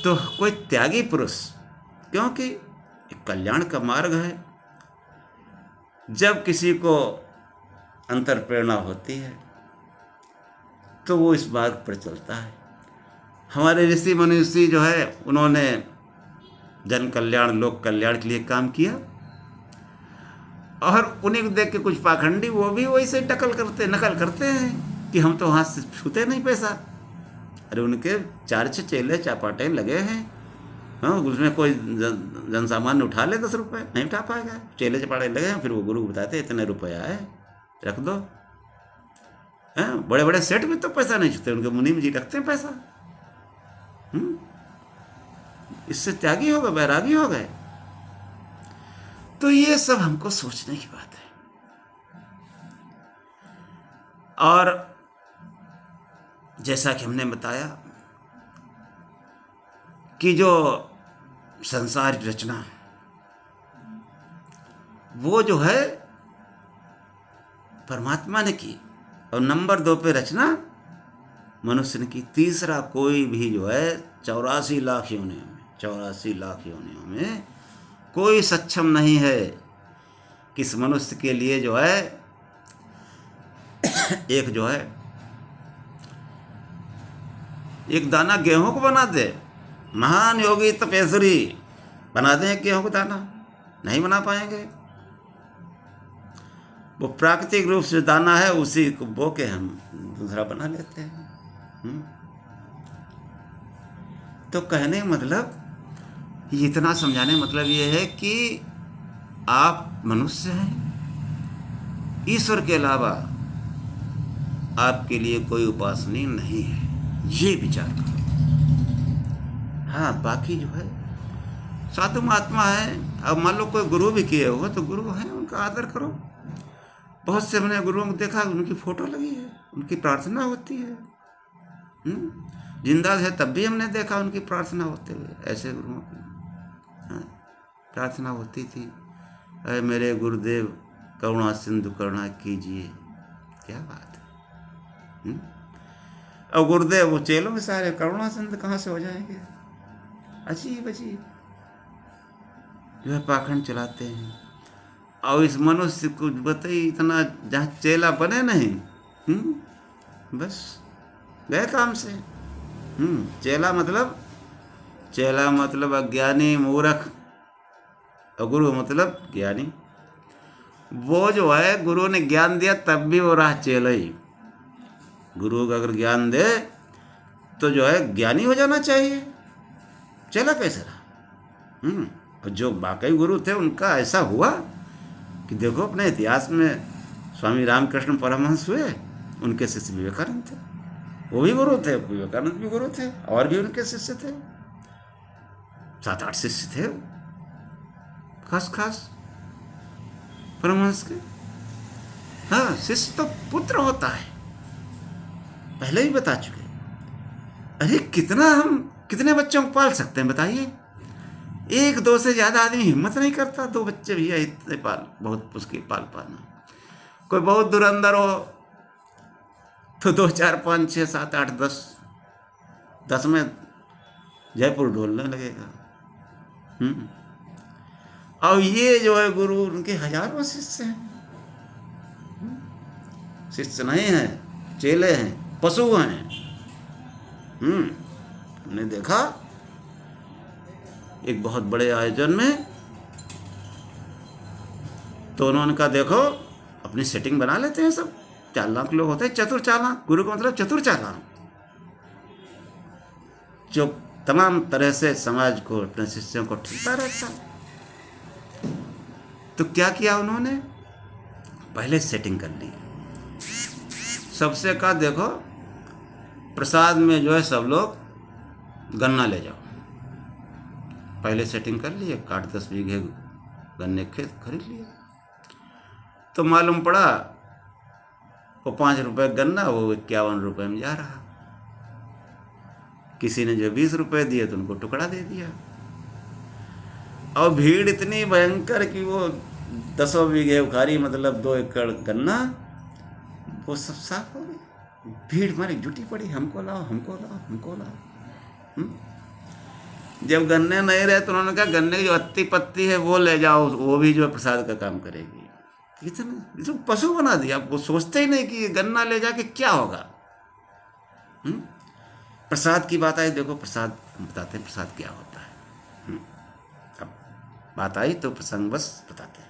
A: तो कोई त्यागी पुरुष, क्योंकि एक कल्याण का मार्ग है। जब किसी को अंतर प्रेरणा होती है तो वो इस मार्ग पर चलता है। हमारे ऋषि मनुष्य जो है उन्होंने जन कल्याण, लोक कल्याण के लिए काम किया, और उन्हीं को देख के कुछ पाखंडी वो भी वैसे नकल करते हैं कि हम तो हाथ से छूते नहीं पैसा। अरे उनके 4-6 चेले चापाटे लगे हैं, हाँ, उसमें कोई जन सामान्य उठा ले 10 रुपये, नहीं उठा पाएगा। चेले चपाटे लगे हैं, फिर वो गुरु को बताते इतने रुपये आए, रख दो, हैं? बड़े बड़े सेठ भी तो पैसा नहीं छूते, उनके मुनीम जी रखते हैं पैसा। इससे त्यागी हो गए, बैरागी हो गए। तो ये सब हमको सोचने की बात है। और जैसा कि हमने बताया कि जो संसार की रचना वो जो है परमात्मा ने की, और नंबर 2 पे रचना मनुष्य ने की। तीसरा कोई भी जो है 84 लाख योनियों में, 84 लाख योनियों में कोई सक्षम नहीं है कि इस मनुष्य के लिए जो है एक जो है एक दाना गेहूं को बना दे। महान योगी तपेश्वरी बना दें गेहूं को दाना, नहीं बना पाएंगे। वो प्राकृतिक रूप से दाना है, उसी को बो के हम दूसरा बना लेते हैं। तो कहने का मतलब, इतना समझाने का मतलब ये है कि आप मनुष्य हैं, ईश्वर के अलावा आपके लिए कोई उपासनीय नहीं है, ये विचार करो। हाँ, बाकी जो है साधु महात्मा है। अब मान लो कोई गुरु भी किए हो तो गुरु है, उनका आदर करो। बहुत से हमने गुरुओं को देखा, उनकी फोटो लगी है, उनकी प्रार्थना होती है। जिंदा है तब भी हमने देखा उनकी प्रार्थना होते हुए, ऐसे गुरुओं की प्रार्थना होती थी, अरे मेरे गुरुदेव करुणा सिंधु करुणा कीजिए। क्या बात है। और गुरुदेव वो चेलों में सारे करुणा सिंधु कहाँ से हो जाएंगे। अजीब अजीब जो है पाखंड चलाते हैं। और इस मनुष्य को बताइए, इतना जहाँ चेला बने नहीं, बस गए काम से। चेला मतलब अज्ञानी मूर्ख, और गुरु मतलब ज्ञानी। वो जो है गुरु ने ज्ञान दिया तब भी वो रहा चेला ही। गुरु का अगर ज्ञान दे तो जो है ज्ञानी हो जाना चाहिए, चेला कैसे रहा। और जो वाकई गुरु थे उनका ऐसा हुआ कि देखो अपने इतिहास में स्वामी रामकृष्ण परमहंस हुए, उनके शिष्य विवेकानंद थे, वो भी गुरु थे, विवेकानंद भी गुरु थे, और भी उनके शिष्य थे, 7-8 शिष्य थे खास परमहंस के। हाँ, शिष्य तो पुत्र होता है, पहले ही बता चुके। अरे कितने बच्चों को पाल सकते हैं बताइए। 1-2 से ज़्यादा आदमी हिम्मत नहीं करता, 2 बच्चे भी है इतने बहुत मुश्किल पालना। कोई बहुत धुरंधर हो तो 2, 4, 5, 6, 7, 8, 10 में जयपुर ढोलने लगेगा। और ये जो है गुरु, उनके हजारों शिष्य हैं। शिष्य नहीं हैं, चेले हैं, पशु हैं। हमने देखा एक बहुत बड़े आयोजन में, तो उन्होंने कहा देखो अपनी सेटिंग बना लेते हैं सब, 4 लाख लोग होते हैं, चतुर चालाक। गुरु का मतलब चतुर चालाक, जो तमाम तरह से समाज को, अपने शिष्यों को ठगता रहता। तो क्या किया उन्होंने, पहले सेटिंग कर ली। सबसे कहा देखो प्रसाद में जो है सब लोग गन्ना ले जाओ। पहले सेटिंग कर लिए, 8-10 बीघे गन्ने खेत खरीद लिए। तो मालूम पड़ा वो 5 रुपए गन्ना वो 51 रुपए में जा रहा। किसी ने जो 20 रुपए दिए तो उनको टुकड़ा दे दिया। और भीड़ इतनी भयंकर कि वो 10 बीघे उखारी, मतलब 2 एकड़ गन्ना, वो सब साफ हो गई। भीड़ मारी जुटी पड़ी, हमको लाओ हमको लाओ हमको लाओ। जब गन्ने नहीं रहे तो उन्होंने कहा गन्ने की जो अत्ती पत्ती है वो ले जाओ, वो भी जो है प्रसाद का काम करेगी। इतना तो पशु बना दिया। वो सोचते ही नहीं कि गन्ना ले जाके क्या होगा। प्रसाद की बात आई, देखो प्रसाद बताते हैं प्रसाद क्या होता है। अब बात आई तो प्रसंग बस बताते हैं।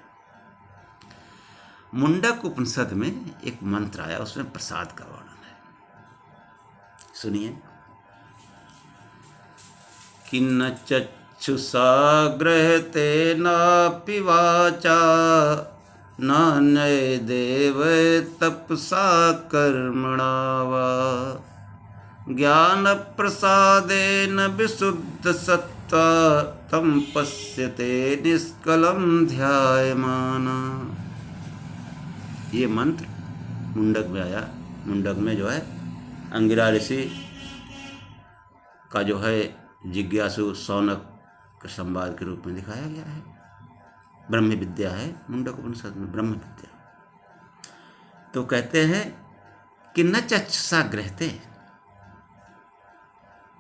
A: मुंडक उपनिषद में एक मंत्र आया, उसमें प्रसाद का वर्णन है, सुनिए। किन्न चक्षुषा गृह्यते नापि वाचा नान्य देव तपसा कर्मणा वा ज्ञान प्रसादेन विशुद्ध सत्ता तम पश्यते निष्कलम ध्यायमाना। ये मंत्र मुंडक में आया। मुंडक में जो है अंगिरा ऋषि का जो है जिज्ञासु शौनक के संवाद के रूप में दिखाया गया है। ब्रह्म विद्या है मुंडक उपनिषद में, ब्रह्म विद्या। तो कहते हैं कि न चक्षुषा गृह्यते,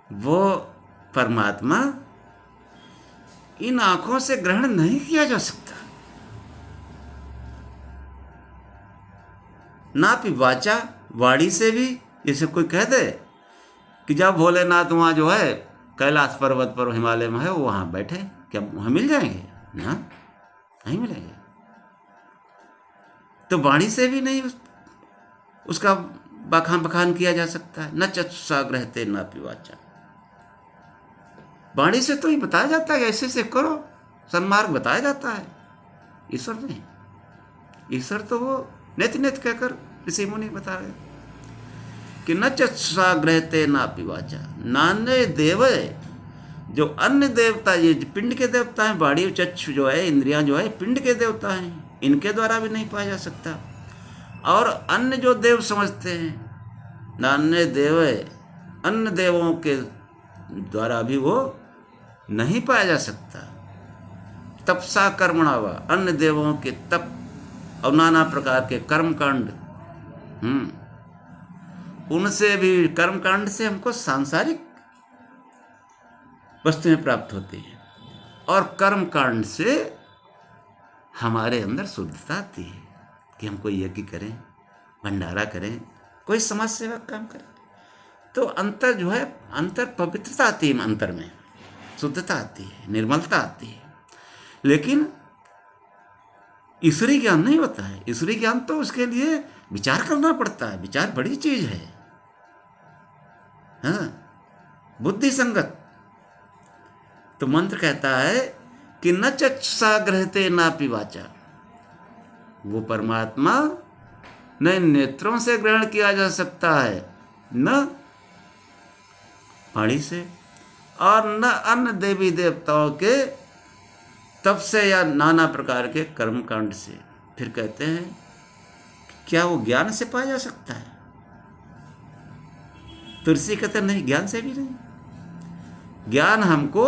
A: वो परमात्मा इन आंखों से ग्रहण नहीं किया जा सकता। ना भी वाचा, वाणी से भी। जैसे कोई कह दे कि जब भोलेनाथ वहाँ जो है कैलाश पर्वत पर हिमालय में है, वो वहाँ बैठे, क्या वहाँ मिल जाएंगे? ना, नहीं मिलेंगे। तो वाणी से भी नहीं उसका बखान किया जा सकता है। न चक्षुषा गृह्यते न पि वाचा। वाणी से तो ही बताया जाता है ऐसे से करो, सन्मार्ग बताया जाता है। ईश्वर नहीं, ईश्वर तो वो नेत नेत कहकर ऋषि मुनि बता रहे कि न चक्षुषा गृह्यते न पि वाचा। नान्य देव, जो अन्य देवता, ये पिंड के देवता हैं, वाणी चक्षु जो है, इंद्रियां जो है पिंड के देवता हैं, इनके द्वारा भी नहीं पाया जा सकता। और अन्य जो देव समझते हैं, नान्य देव, अन्य देवों के द्वारा भी वो नहीं पाया जा सकता। तपसा कर्मणा वा, अन्य देवों के तप और नाना प्रकार के कर्मकांड, उनसे भी, कर्मकांड से हमको सांसारिक वस्तुएं प्राप्त होती हैं, और कर्मकांड से हमारे अंदर शुद्धता आती है कि हम कोई यज्ञ करें, भंडारा करें, कोई समाज सेवा काम करें, तो अंतर जो है, अंतर पवित्रता आती है, अंतर में शुद्धता आती है, निर्मलता आती है। लेकिन ईश्वरी ज्ञान नहीं होता है। ईश्वरी ज्ञान तो उसके लिए विचार करना पड़ता है। विचार बड़ी चीज है, हाँ, बुद्धि संगत। तो मंत्र कहता है कि न चक्षुषा गृह्यते न पि वाचा, वो परमात्मा न नेत्रों से ग्रहण किया जा सकता है, न वाणी से, और न अन्य देवी देवताओं के तप से या नाना प्रकार के कर्मकांड से। फिर कहते हैं क्या वो ज्ञान से पाया जा सकता है? तो ऋषि कहते हैं नहीं, ज्ञान से भी नहीं। ज्ञान हमको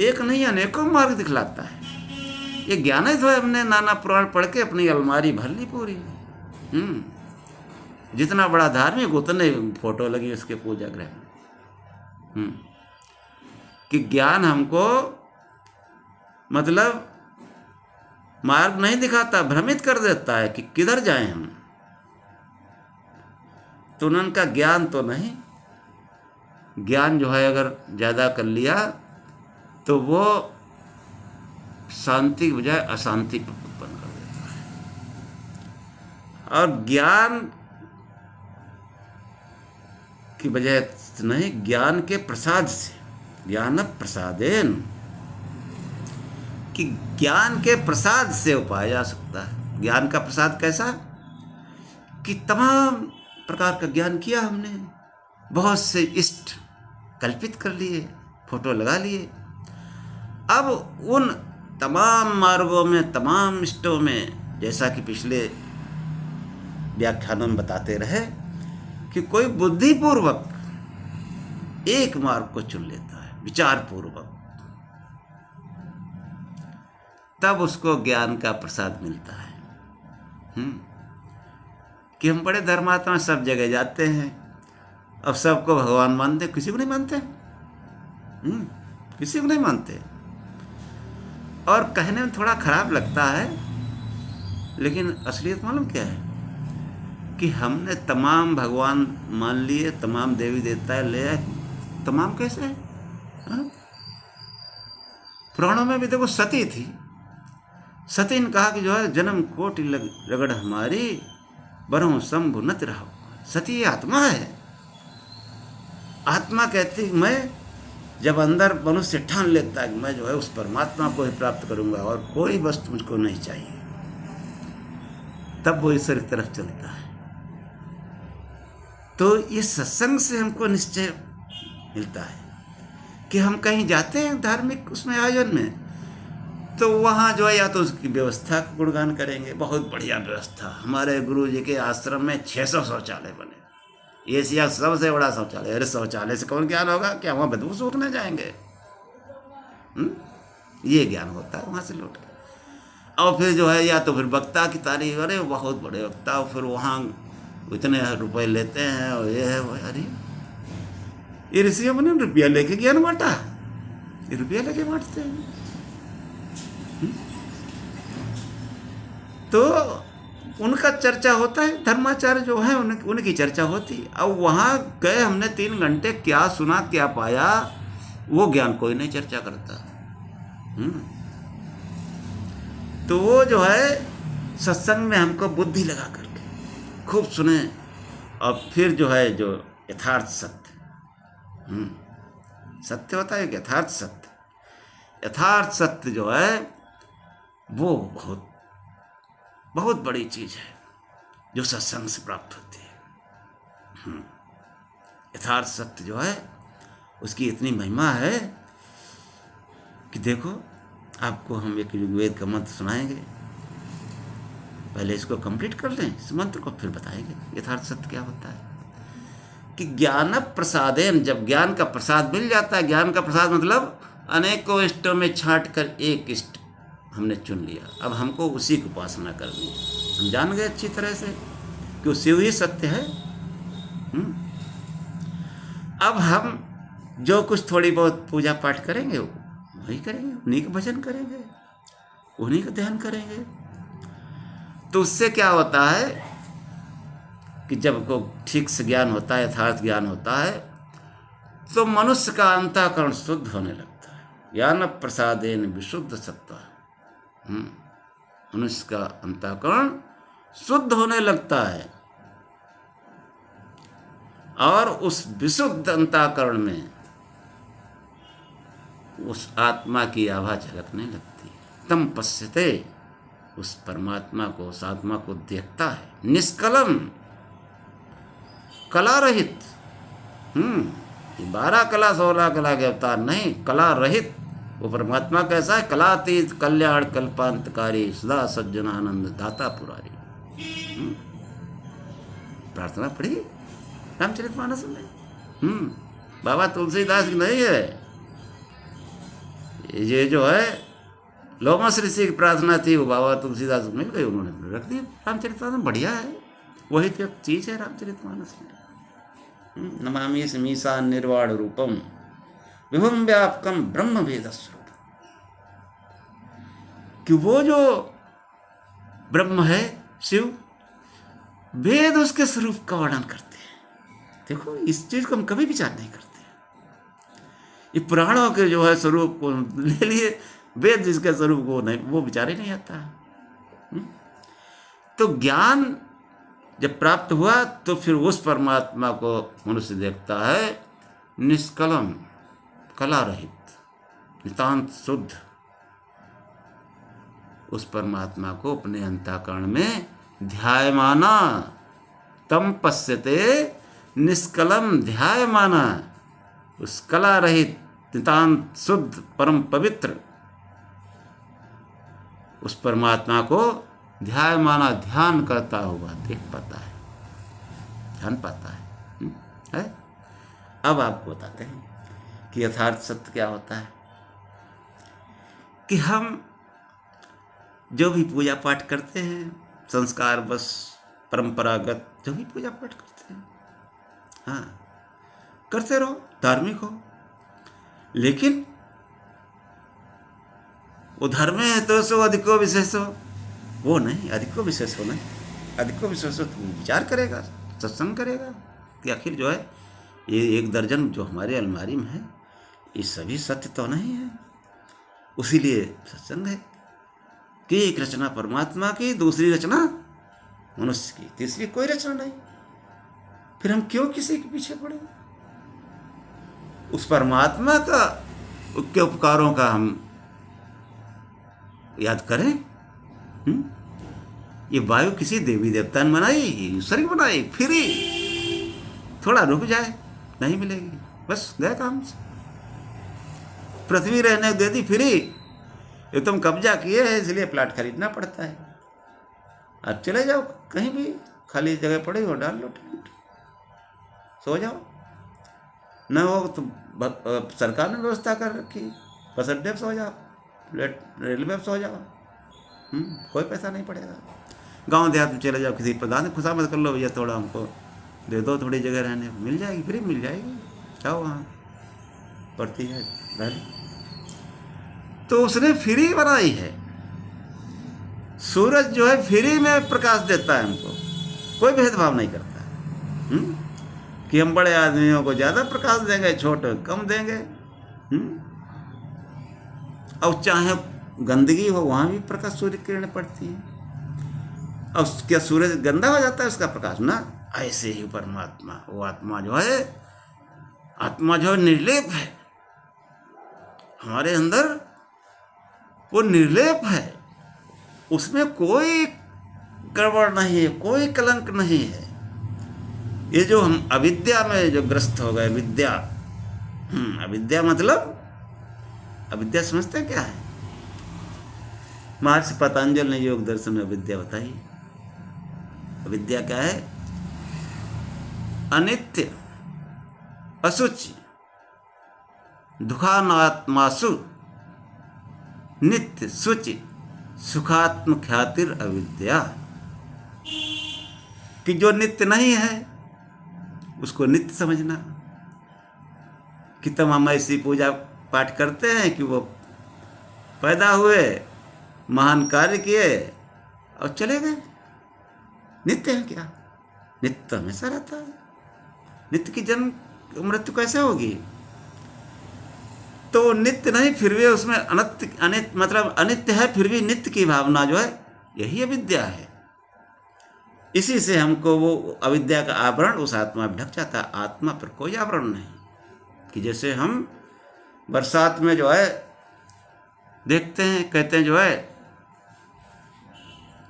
A: एक नहीं अनेकों मार्ग दिखलाता है। ये ज्ञान ही तो है, हमने नाना पुराण पढ़ के अपनी अलमारी भर ली पूरी। जितना बड़ा धार्मिक उतने फोटो लगी उसके पूजा गृह में। कि ज्ञान हमको मतलब मार्ग नहीं दिखाता, भ्रमित कर देता है कि किधर जाएं हम। तो उनका ज्ञान तो नहीं। ज्ञान जो है अगर ज़्यादा कर लिया तो वो शांति की बजाय अशांति उत्पन्न कर देता है। और ज्ञान की बजाय नहीं, ज्ञान के प्रसाद से, ज्ञान प्रसादेन, कि ज्ञान के प्रसाद से पाया जा सकता है। ज्ञान का प्रसाद कैसा? कि तमाम प्रकार का ज्ञान किया हमने, बहुत से इष्ट कल्पित कर लिए, फोटो लगा लिए। अब उन तमाम मार्गों में, तमाम इष्टों में, जैसा कि पिछले व्याख्यानों में बताते रहे कि कोई बुद्धिपूर्वक एक मार्ग को चुन लेता है, विचार पूर्वक, तब उसको ज्ञान का प्रसाद मिलता है। कि हम बड़े धर्मात्मा, सब जगह जाते हैं, अब सबको भगवान मानते, किसी को नहीं मानते। किसी को नहीं मानते। और कहने में थोड़ा खराब लगता है, लेकिन असलियत मालूम क्या है? कि हमने तमाम भगवान मान लिए, तमाम देवी देवता ले आए। तमाम कैसे है? पुराणों में भी देखो सती थी। सती ने कहा कि जो है जन्म कोटि रगड़ हमारी, बरहूं शंभु नत रहो। सती आत्मा है। आत्मा कहती मैं, जब अंदर मनुष्य ठान लेता है कि मैं जो है उस परमात्मा को ही प्राप्त करूंगा और कोई वस्तु मुझको नहीं चाहिए, तब वो ईश्वर की तरफ चलता है। तो ये सत्संग से हमको निश्चय मिलता है कि हम कहीं जाते हैं धार्मिक उसमें आयोजन में, तो वहाँ जो है या तो उसकी व्यवस्था का गुणगान करेंगे, बहुत बढ़िया व्यवस्था, हमारे गुरु जी के आश्रम में 600 शौचालय बने, एशिया सबसे बड़ा शौचालय। अरे शौचालय से कौन ज्ञान होगा, क्या वहाँ बदबू सूखने जाएंगे? ये ज्ञान होता है वहाँ से लौट के। और फिर जो है या तो फिर वक्ता की तारीफ, अरे बहुत बड़े वक्ता, फिर वहाँ इतने रुपए लेते हैं और ये है वो। अरे ये ऋषियों ने रुपया लेके ज्ञान बांटा, ये रुपया लेके बांटते हैं। तो उनका चर्चा होता है, धर्माचार्य जो है उनकी चर्चा होती। अब वहाँ गए हमने 3 घंटे, क्या सुना क्या पाया, वो ज्ञान कोई नहीं चर्चा करता। तो वो जो है सत्संग में हमको बुद्धि लगा करके खूब सुने, और फिर जो है जो यथार्थ सत्य, सत्य होता है कि यथार्थ सत्य, यथार्थ सत्य जो है वो बहुत बहुत बड़ी चीज है जो सत्संग से प्राप्त होती है। यथार्थ सत्य जो है उसकी इतनी महिमा है कि देखो, आपको हम एक ऋग्वेद का मंत्र सुनाएंगे, पहले इसको कंप्लीट कर लें, इस मंत्र को, फिर बताएंगे यथार्थ सत्य क्या होता है। कि ज्ञान प्रसादेन, जब ज्ञान का प्रसाद मिल जाता है, ज्ञान का प्रसाद मतलब अनेकों इष्टों में छांट कर एक इष्ट हमने चुन लिया, अब हमको उसी की उपासना करनी है। हम जान गए अच्छी तरह से कि शिव ही सत्य है। अब हम जो कुछ थोड़ी बहुत पूजा पाठ करेंगे वही करेंगे, उन्हीं का भजन करेंगे, उन्हीं का ध्यान करेंगे। तो उससे क्या होता है कि जब को ठीक से ज्ञान होता है, यथार्थ ज्ञान होता है, तो मनुष्य का अंतःकरण शुद्ध होने लगता है। ज्ञान प्रसादेन विशुद्ध सत्ता, मनुष्य का अंतःकरण शुद्ध होने लगता है, और उस विशुद्ध अंतःकरण में उस आत्मा की आभा झलकने लगती है। तम पश्यते, उस परमात्मा को, उस आत्मा को देखता है, निष्कलम, कला रहित। 12 कला 16 कला के अवतार नहीं, कला रहित वो परमात्मा कैसा है? कलातीत कल्याण कल्पांतकारी सदा सज्जनानंद दाता पुरारी। प्रार्थना पढ़ी रामचरितमानस में। बाबा तुलसीदास की नहीं है ये, जो है लोमस ऋषि की प्रार्थना थी, वो बाबा तुलसीदास को मिल गई, उन्होंने रख दी रामचरितमानस। बढ़िया है, वही तो चीज़ है रामचरितमानस में। नमामि मीसा निर्वाण रूपम विभुम व्यापकम ब्रह्म भेद स्वरूप, कि वो जो ब्रह्म है शिव, वेद उसके स्वरूप का वर्णन करते हैं। देखो, इस चीज को हम कभी विचार नहीं करते। ये पुराणों के जो है स्वरूप को ले लिए, वेद जिसके स्वरूप को नहीं, वो विचार ही नहीं आता। तो ज्ञान जब प्राप्त हुआ तो फिर उस परमात्मा को मनुष्य देखता है निष्कलम, कला रहित, नितांत शुद्ध। उस परमात्मा को अपने अंतःकरण में ध्यायमाना, तम पश्यते निष्कलम ध्यायमाना, उस कला रहित नितांत शुद्ध परम पवित्र उस परमात्मा को ध्यायमाना, ध्यान करता हुआ देख पाता है, ध्यान पाता है। अब आपको बताते हैं कि यथार्थ सत्य क्या होता है। कि हम जो भी पूजा पाठ करते हैं, संस्कार बस परंपरागत जो भी पूजा पाठ करते हैं, हाँ करते रहो, धार्मिक हो, लेकिन वो धर्म है तो सो अधिको विशेषो, वो नहीं, अधिको विशेष हो नहीं, अधिको विशेष हो तो विचार करेगा, सत्संग करेगा कि आखिर जो है ये 1 दर्जन जो हमारे अलमारी में है ये सभी सत्य तो नहीं है। उसीलिए सत्संग है कि एक रचना परमात्मा की, दूसरी रचना मनुष्य की, तीसरी कोई रचना नहीं। फिर हम क्यों किसी के पीछे पड़े? उस परमात्मा का के उपकारों का हम याद करें। ये वायु किसी देवी देवता ने बनाई, ईश्वर की बनाई, फ्री। थोड़ा रुक जाए नहीं मिलेगी, बस गए काम से। पृथ्वी रहने दे दी फ्री, ये तुम कब्जा किए हैं इसलिए प्लाट खरीदना पड़ता है। अब चले जाओ कहीं भी, खाली जगह पड़ी हो डाल लो टेंट, सो जाओ। न हो तो सरकार ने व्यवस्था कर रखी, बस अड्डे पर सो जाओ, रेलवे पर सो जाओ, कोई पैसा नहीं पड़ेगा। गांव देहात में चले जाओ, किसी प्रधान से खुशामद कर लो, भैया थोड़ा हमको दे दो थोड़ी जगह रहने, मिल जाएगी, फ्री मिल जाएगी, जाओ वहाँ पड़ती है वैल्यू। तो उसने फ्री बनाई है। सूरज जो है फ्री में प्रकाश देता है हमको, कोई भेदभाव नहीं करता है कि हम बड़े आदमियों को ज़्यादा प्रकाश देंगे, छोटे कम देंगे। और चाहे गंदगी हो वहाँ भी प्रकाश सूर्य किरणें पड़ती हैं। और क्या सूरज गंदा हो जाता है उसका प्रकाश? ना, ऐसे ही परमात्मा, वो आत्मा जो है, आत्मा जो है निर्लेप है, हमारे अंदर वो निर्लेप है, उसमें कोई गड़बड़ नहीं है, कोई कलंक नहीं है। ये जो हम अविद्या में जो ग्रस्त हो गए, विद्या, अविद्या मतलब, अविद्या समझते क्या है? महर्षि पतंजलि ने योग दर्शन में अविद्या बताई। अविद्या क्या है? अनित्य, असुचि, दुखानात्मासु नित्य शुचि सुखात्म ख्यातिर अविद्या। कि जो नित्य नहीं है उसको नित्य समझना। कि तब हम ऐसी पूजा पाठ करते हैं कि वो पैदा हुए, महान कार्य किए और चले गए, नित्य है क्या? नित्य हमेशा रहता है। नित्य की जन्म मृत्यु कैसे होगी? तो नित्य नहीं, फिर भी उसमें अनित्य मतलब अनित्य है, फिर भी नित्य की भावना जो है, यही अविद्या है। इसी से हमको वो अविद्या का आवरण उस आत्मा में ढक जाता है। आत्मा पर कोई आवरण नहीं। कि जैसे हम बरसात में जो है देखते हैं, कहते हैं जो है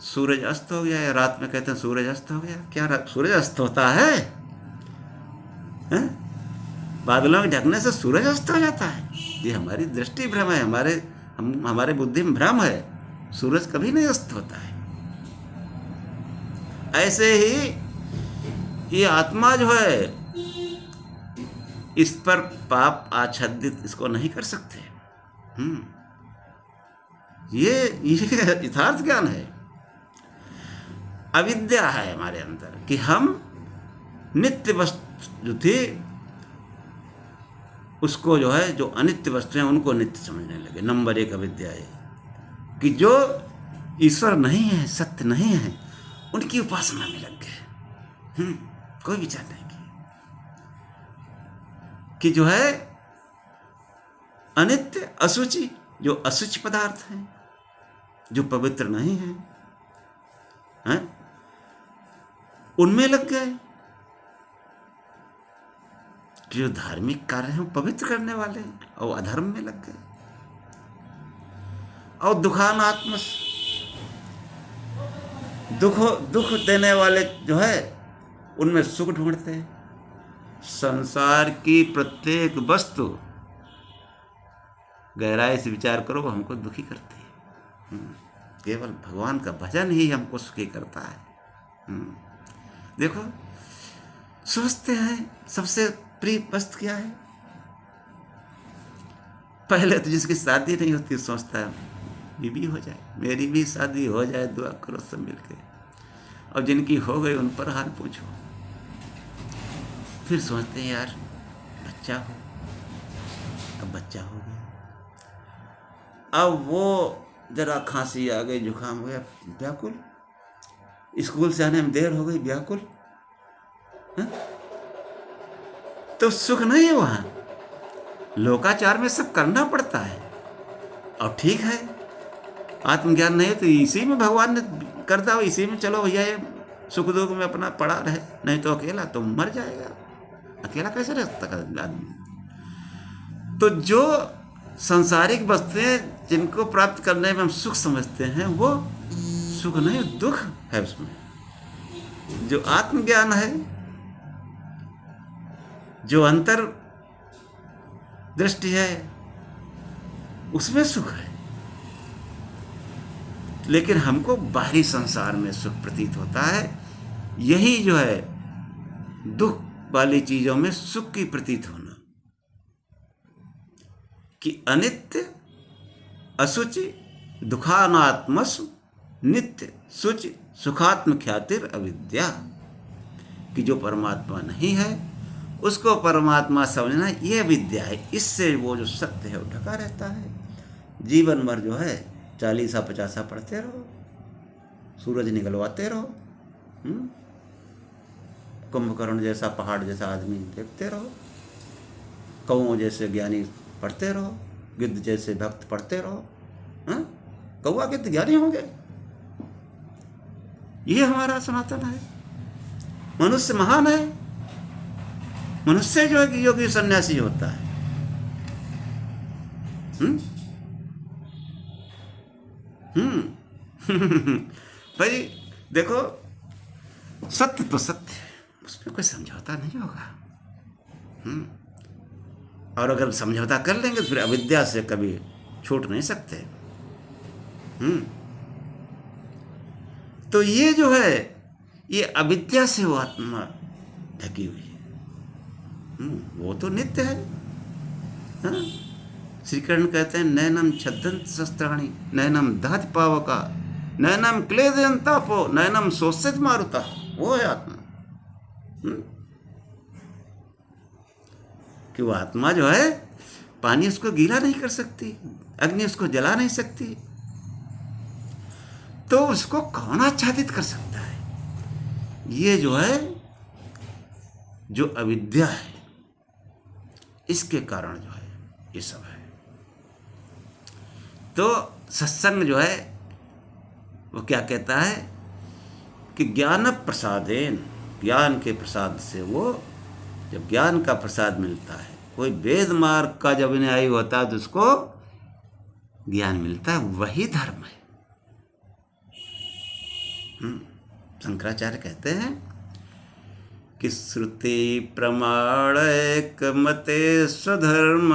A: सूरज अस्त हो गया, या रात में कहते हैं सूरज अस्त हो गया। क्या सूरज अस्त होता है? बादलों के ढकने से सूरज अस्त हो जाता है? ये हमारी दृष्टि भ्रम है, हमारे बुद्धि में भ्रम है। सूरज कभी नहीं अस्त होता है। ऐसे ही ये आत्मा जो है, इस पर पाप आच्छादित इसको नहीं कर सकते। ये यथार्थ ज्ञान है। अविद्या है हमारे अंदर कि हम नित्य वस्तु जो थी उसको जो है, जो अनित्य वस्तु हैं उनको नित्य समझने लगे। नंबर 1 अविद्या है कि जो ईश्वर नहीं है, सत्य नहीं है, उनकी उपासना में लग गए। कोई विचार नहीं किया कि जो है अनित्य, असुचि, जो असुच पदार्थ हैं, जो पवित्र नहीं हैं, उनमें लग गए। जो धार्मिक कार्य हैं पवित्र करने वाले हैं, और अधर्म में लग गए। और दुखानात्म, दुख देने वाले जो है उनमें सुख ढूंढते हैं। संसार की प्रत्येक वस्तु, गहराई से विचार करो, वो हमको दुखी करती है। केवल भगवान का भजन ही हमको सुखी करता है। देखो, सोचते हैं सबसे प्रिय वस्तु क्या है? पहले तो जिसकी शादी नहीं होती सोचता है बीवी हो जाए, मेरी भी शादी हो जाए, दुआ करो सब मिलके। और जिनकी हो गई उन पर हाल पूछो। फिर सोचते हैं यार बच्चा हो, अब बच्चा हो गया, अब वो जरा खांसी आ गई, जुकाम हो गया, व्याकुल। स्कूल से आने में देर हो गई, व्याकुल। तो सुख नहीं है वहाँ। लोकाचार में सब करना पड़ता है। और ठीक है, आत्मज्ञान नहीं है तो इसी में भगवान ने कर दिया, इसी में चलो भैया ये सुख दुख में अपना पड़ा रहे, नहीं तो अकेला तो मर जाएगा। अकेला कैसे रह सकता आदमी? तो जो सांसारिक वस्तुएं जिनको प्राप्त करने में हम सुख समझते हैं, वो सुख नहीं, दुख है उसमें। जो आत्मज्ञान है, जो अंतर दृष्टि है, उसमें सुख है। लेकिन हमको बाहरी संसार में सुख प्रतीत होता है। यही जो है दुख वाली चीजों में सुख की प्रतीत होना, कि अनित्य असुचि दुखानात्मसु नित्य सुचि सुखात्म ख्यातिर अविद्या, कि जो परमात्मा नहीं है उसको परमात्मा समझना ये विद्या है। इससे वो जो सत्य है वो ढका रहता है। जीवन भर जो है 40-50 पढ़ते रहो, सूरज निकलवाते रहो, कुंभकर्ण जैसा पहाड़ जैसा आदमी देखते रहो, कौओं जैसे ज्ञानी पढ़ते रहो, गिद्ध जैसे भक्त पढ़ते रहो। कौआ गिद्ध ज्ञानी होंगे? ये हमारा सनातन है। मनुष्य महान है। मनुष्य जो है कि योगी सन्यासी होता है। भाई देखो, सत्य तो सत्य है, उसमें कोई समझौता नहीं होगा। और अगर समझौता कर लेंगे तो फिर अविद्या से कभी छूट नहीं सकते। तो ये जो है, ये अविद्या से वो आत्मा ढकी हुई है। वो तो नित्य है। श्री कृष्ण कहते हैं, नैनम छदंत शस्त्राणि नैनम दहत पावका नैनम क्लेदयन तापो नैनम सोसित मारुता। वो है आत्मा। कि वो आत्मा जो है, पानी उसको गीला नहीं कर सकती, अग्नि उसको जला नहीं सकती, तो उसको कौन आच्छादित कर सकता है? ये जो है, जो अविद्या है, इसके कारण जो है ये सब है। तो सत्संग जो है वो क्या कहता है कि ज्ञान प्रसादेन, ज्ञान के प्रसाद से, वो जब ज्ञान का प्रसाद मिलता है, कोई वेद मार्ग का जब न्यायी होता है तो उसको ज्ञान मिलता है, वही धर्म है। शंकराचार्य कहते हैं कि श्रुति प्रमाणैक मते स्वधर्म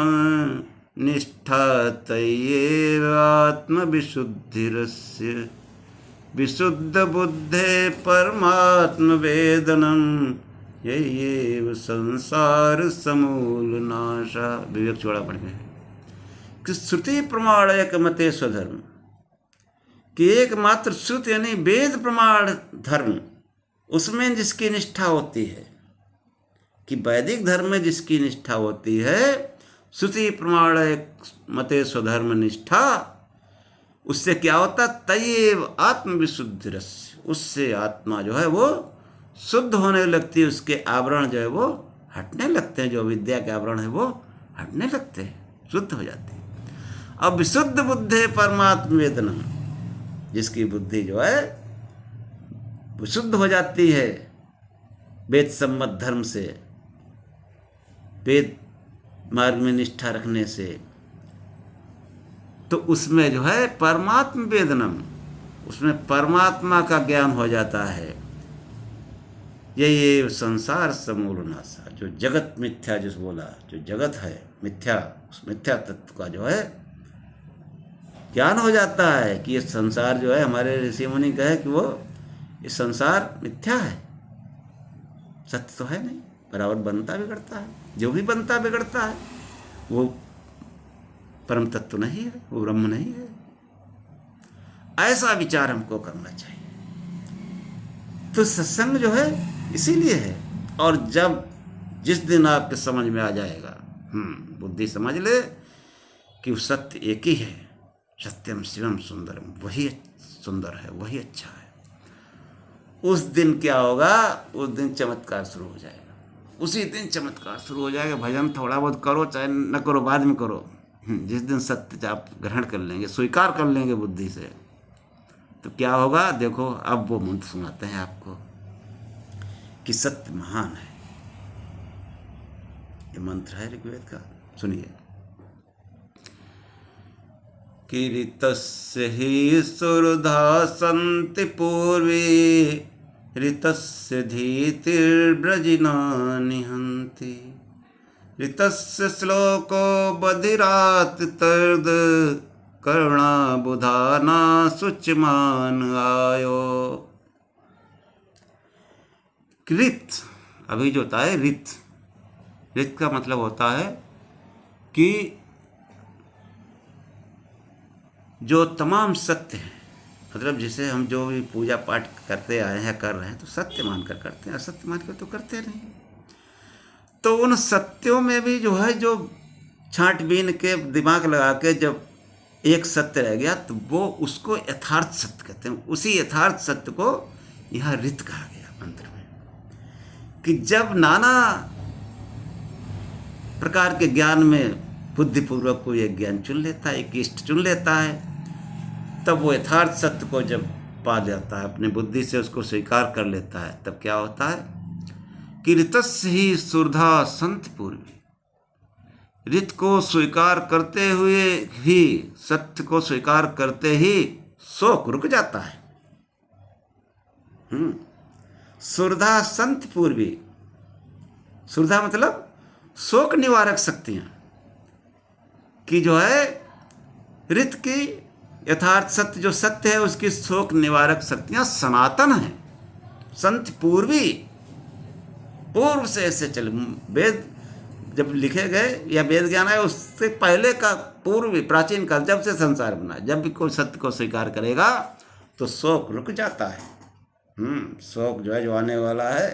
A: निष्ठा तय्येव आत्मविशुद्धिरस्य विशुद्ध बुद्धे परमात्म वेदनम ययेव संसार समूल नाशा। विवेक चौड़ा पढ़ गए कि श्रुति प्रमाणैक मते स्वधर्म, कि एकमात्र श्रुति यानी वेद प्रमाण धर्म, उसमें जिसकी निष्ठा होती है, कि वैदिक धर्म में जिसकी निष्ठा होती है, श्रुति प्रमाण मते स्वधर्म निष्ठा, उससे क्या होता? तयेव आत्मविशुद्धि रस्य, उससे आत्मा जो है वो शुद्ध होने लगती है। उसके आवरण जो है वो हटने लगते हैं, जो विद्या के आवरण है वो हटने लगते हैं, शुद्ध हो जाती है। अब विशुद्ध बुद्धे परमात्म वेदनम, जिसकी बुद्धि जो है विशुद्ध हो जाती है वेद सम्मत धर्म से, वेद मार्ग में निष्ठा रखने से, तो उसमें जो है परमात्म वेदनम, उसमें परमात्मा का ज्ञान हो जाता है। ये संसार समूल नाशा, जो जगत मिथ्या, जिस बोला जो जगत है मिथ्या, उस मिथ्या तत्व का जो है ज्ञान हो जाता है कि ये संसार जो है, हमारे ऋषि मुनि कहे कि वो ये संसार मिथ्या है, सत्य तो है नहीं, बराबर बनता बिगड़ता है। जो भी बनता बिगड़ता है वो परम तत्व नहीं है, वो ब्रह्म नहीं है। ऐसा विचार हमको करना चाहिए। तो सत्संग जो है इसीलिए है। और जब जिस दिन आपके समझ में आ जाएगा, बुद्धि समझ ले कि सत्य एक ही है, सत्यम शिवम सुंदरम, वही सुंदर है, वही अच्छा है, उस दिन क्या होगा? उस दिन चमत्कार शुरू हो जाएगा। उसी दिन चमत्कार शुरू हो जाएगा। भजन थोड़ा बहुत करो, चाहे न करो, बाद में करो। जिस दिन सत्य आप ग्रहण कर लेंगे, स्वीकार कर लेंगे बुद्धि से, तो क्या होगा? देखो, अब वो मंत्र सुनाते हैं आपको कि सत्य महान है। ये मंत्र है ऋग्वेद का, सुनिए। कि ऋतस्य हि सुहृदा सन्ति पूर्वे ऋतस्य धीतिर्व्रजिना निहन्ति। ऋतस्य श्लोको बधिरात् तर्द करुणाबुधाना शुच्यमान आयो। ऋत अभी जो होता है ऋत का मतलब होता है कि जो तमाम सत्य हैं, मतलब जिसे हम जो भी पूजा पाठ करते आए हैं कर रहे हैं तो सत्य मानकर करते हैं, असत्य मानकर तो करते नहीं। तो उन सत्यों में भी जो है जो छांटबीन के दिमाग लगा के जब एक सत्य रह गया तो वो उसको यथार्थ सत्य कहते हैं। उसी यथार्थ सत्य को यहाँ ऋत कहा गया मंत्र में, कि जब नाना प्रकार के ज्ञान में बुद्धिपूर्वक को एक ज्ञान चुन लेता है, एक इष्ट चुन लेता है, तब वो यथार्थ सत्य को जब पा जाता है, अपने बुद्धि से उसको स्वीकार कर लेता है, तब क्या होता है कि ऋतस्य ही सुहृदा सन्ति पूर्वी। ऋत को स्वीकार करते हुए ही, सत्य को स्वीकार करते ही शोक रुक जाता है। सुहृदा सन्ति पूर्वी, सुहृदा मतलब शोक निवारक शक्तियां, कि जो है ऋत की यथार्थ सत्य जो सत्य है उसकी शोक निवारक शक्तियां सनातन हैं, सन्ति पूर्वी, पूर्व से ऐसे चले। वेद जब लिखे गए या वेद ज्ञान है उससे पहले का पूर्व प्राचीन काल, जब से संसार बना, जब भी कोई सत्य को स्वीकार करेगा तो शोक रुक जाता है। शोक जो है जो आने वाला है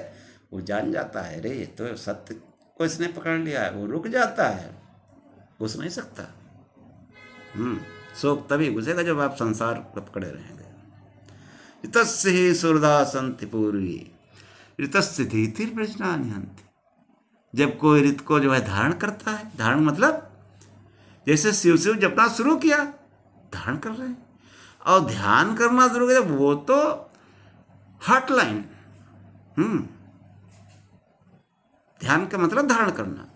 A: वो जान जाता है, रे तो सत्य को इसने पकड़ लिया है, वो रुक जाता है, घुस नहीं सकता। शोक तभी घुसेगा जब आप संसार को पकड़े रहेंगे। ऋतस्य ही सुहृदा सन्ति पूर्वी ऋतस्य धीतिर्व्रजना निहन्ति। जब कोई ऋत को जो है धारण करता है, धारण मतलब जैसे शिव शिव जपना शुरू किया, धारण कर रहे हैं, और ध्यान करना शुरू किया, वो तो हॉटलाइन। ध्यान का मतलब धारण करना।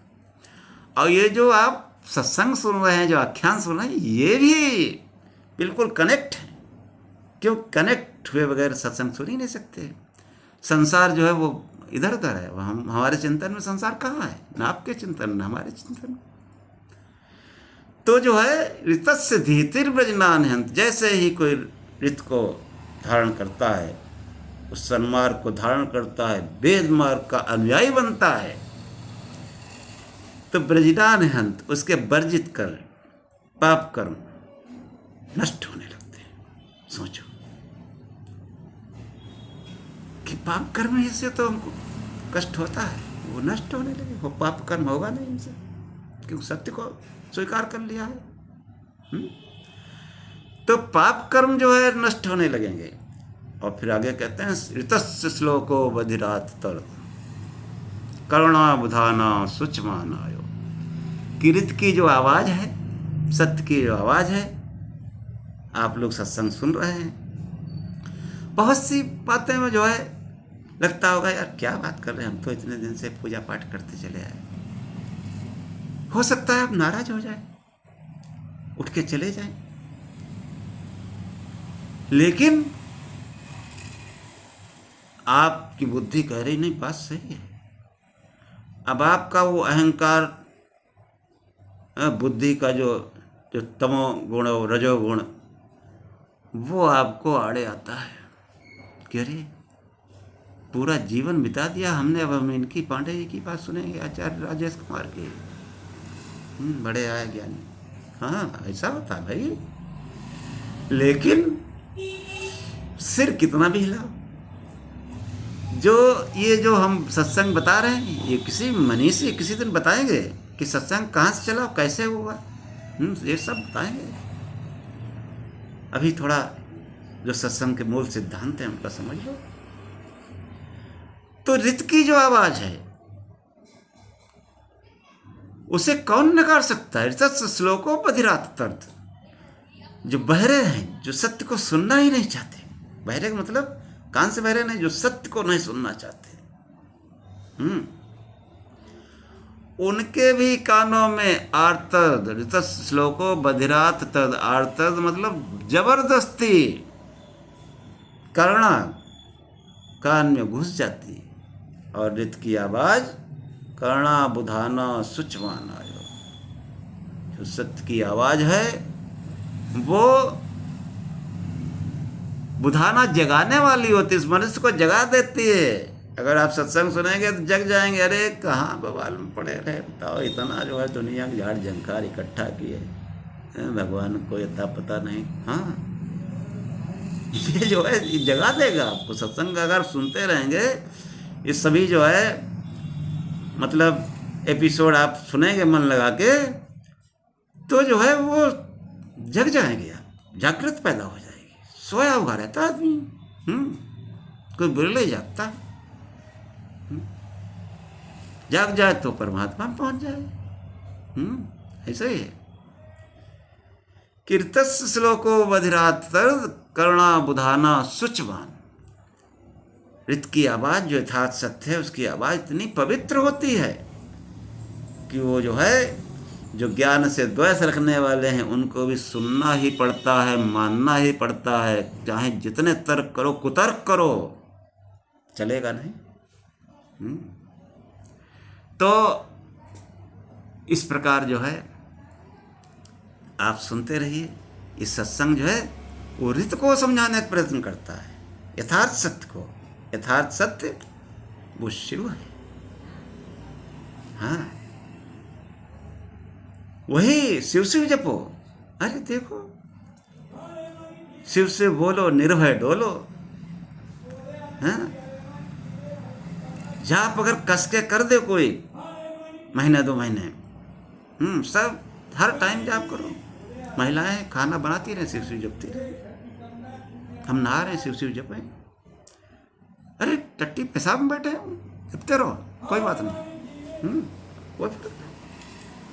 A: और ये जो आप सत्संग सुन रहे हैं, जो आख्यान सुन रहे हैं, ये भी बिल्कुल कनेक्ट है। क्यों? कनेक्ट हुए बगैर सत्संग सुन ही नहीं सकते। संसार जो है वो इधर उधर है, वो हमारे चिंतन में संसार कहाँ है? ना आपके चिंतन में, हमारे चिंतन में। तो जो है ऋतस्य धीतिर्व्रजना निहन्ति, जैसे ही कोई ऋत को धारण करता है, उस सन्मार्ग को धारण करता है, वेद मार्ग का अनुयायी बनता है, तो व्रजना निहन्ति, उसके वर्जित कर पाप कर्म नष्ट होने लगते हैं। सोचो कि पाप कर्म से तो हमको कष्ट होता है, वो नष्ट होने लगे, वो पाप कर्म होगा नहीं इनसे, क्योंकि सत्य को स्वीकार कर लिया है। तो पाप कर्म जो है नष्ट होने लगेंगे। और फिर आगे कहते हैं ऋतस्य श्लोको बधिरात् तर्द करुणा बुधाना शुच्यमान आयो। कि ऋत की जो आवाज़ है, सत्य की जो आवाज़ है, आप लोग सत्संग सुन रहे हैं, बहुत सी बातें में जो है लगता होगा यार क्या बात कर रहे हैं, हम तो इतने दिन से पूजा पाठ करते चले आए। हो सकता है आप नाराज हो जाए, उठ के चले जाएं, लेकिन आपकी बुद्धि कह रही नहीं बात सही है। अब आपका वो अहंकार, बुद्धि का जो तमो गुण और रजो गुण, वो आपको आड़े आता है कि अरे पूरा जीवन बिता दिया हमने, अब हम इनकी पांडे जी की बात सुनेंगे, आचार्य राजेश कुमार की। बड़े आए ज्ञानी। हाँ ऐसा होता है भाई, लेकिन सिर कितना भी हिलाओ, जो ये जो हम सत्संग बता रहे हैं, ये किसी मनीषी किसी दिन बताएंगे कि सत्संग कहाँ से चला, कैसे हुआ, ये सब बताएंगे। अभी थोड़ा जो सत्संग के मूल सिद्धांत हैं उनका समझ लो। तो ऋत की जो आवाज है उसे कौन नकार सकता है? ऋतस्य श्लोको बधिरात् तर्द, जो बहरे हैं, जो सत्य को सुनना ही नहीं चाहते, बहरे का मतलब कान से बहरे नहीं, जो सत्य को नहीं सुनना चाहते, उनके भी कानों में आर्तद, ऋत श्लोको बधिरात तद, आर्तद मतलब जबरदस्ती कर्णा कान में घुस जाती, और ऋत की आवाज कर्णा बुधाना सुचवान आयो। जो सत्य की आवाज है वो बुधाना जगाने वाली होती, इस मनुष्य को जगा देती है। अगर आप सत्संग सुनेंगे तो जग जाएंगे, अरे कहाँ बवाल में पड़े रहे, बताओ इतना जो है दुनिया की झाड़ झंकार इकट्ठा किए, भगवान को इतना पता नहीं। हाँ, ये जो है ये जगा देगा आपको। सत्संग अगर सुनते रहेंगे, ये सभी जो है मतलब एपिसोड आप सुनेंगे मन लगा के, तो जो है वो जग जाएंगे, आप जागृत पैदा हो जाएगी। सोया हुआ रहता आदमी, कोई बिरले जागता, जाग जाए तो परमात्मा में पहुंच जाए। ऐसा ही है। कीर्तस श्लोको बधिरात करुणा बुधाना सुचवान। ऋत की आवाज जो यथार्थ सत्य है, उसकी आवाज इतनी पवित्र होती है कि वो जो है, जो ज्ञान से द्वेष रखने वाले हैं उनको भी सुनना ही पड़ता है, मानना ही पड़ता है। चाहे जितने तर्क करो, कुतर्क करो, चलेगा नहीं। तो इस प्रकार जो है आप सुनते रहिए। इस सत्संग जो है वो ऋत को समझाने का प्रयत्न करता है, यथार्थ सत्य को। यथार्थ सत्य वो शिव है। हाँ, वही शिव शिव जपो। अरे देखो, शिव से बोलो, निर्भय डोलो। हाँ, जाप अगर कस के कर दे कोई, महीने 2 महीने, सब हर टाइम जाप करो। महिलाएं खाना बनाती रहे, शिव शिव जपती रहे। हम नहा रहे, शिव शिव जपें। अरे टट्टी पेशाब में बैठे हो, जपते रहो, कोई बात नहीं। कोई फर्क नहीं।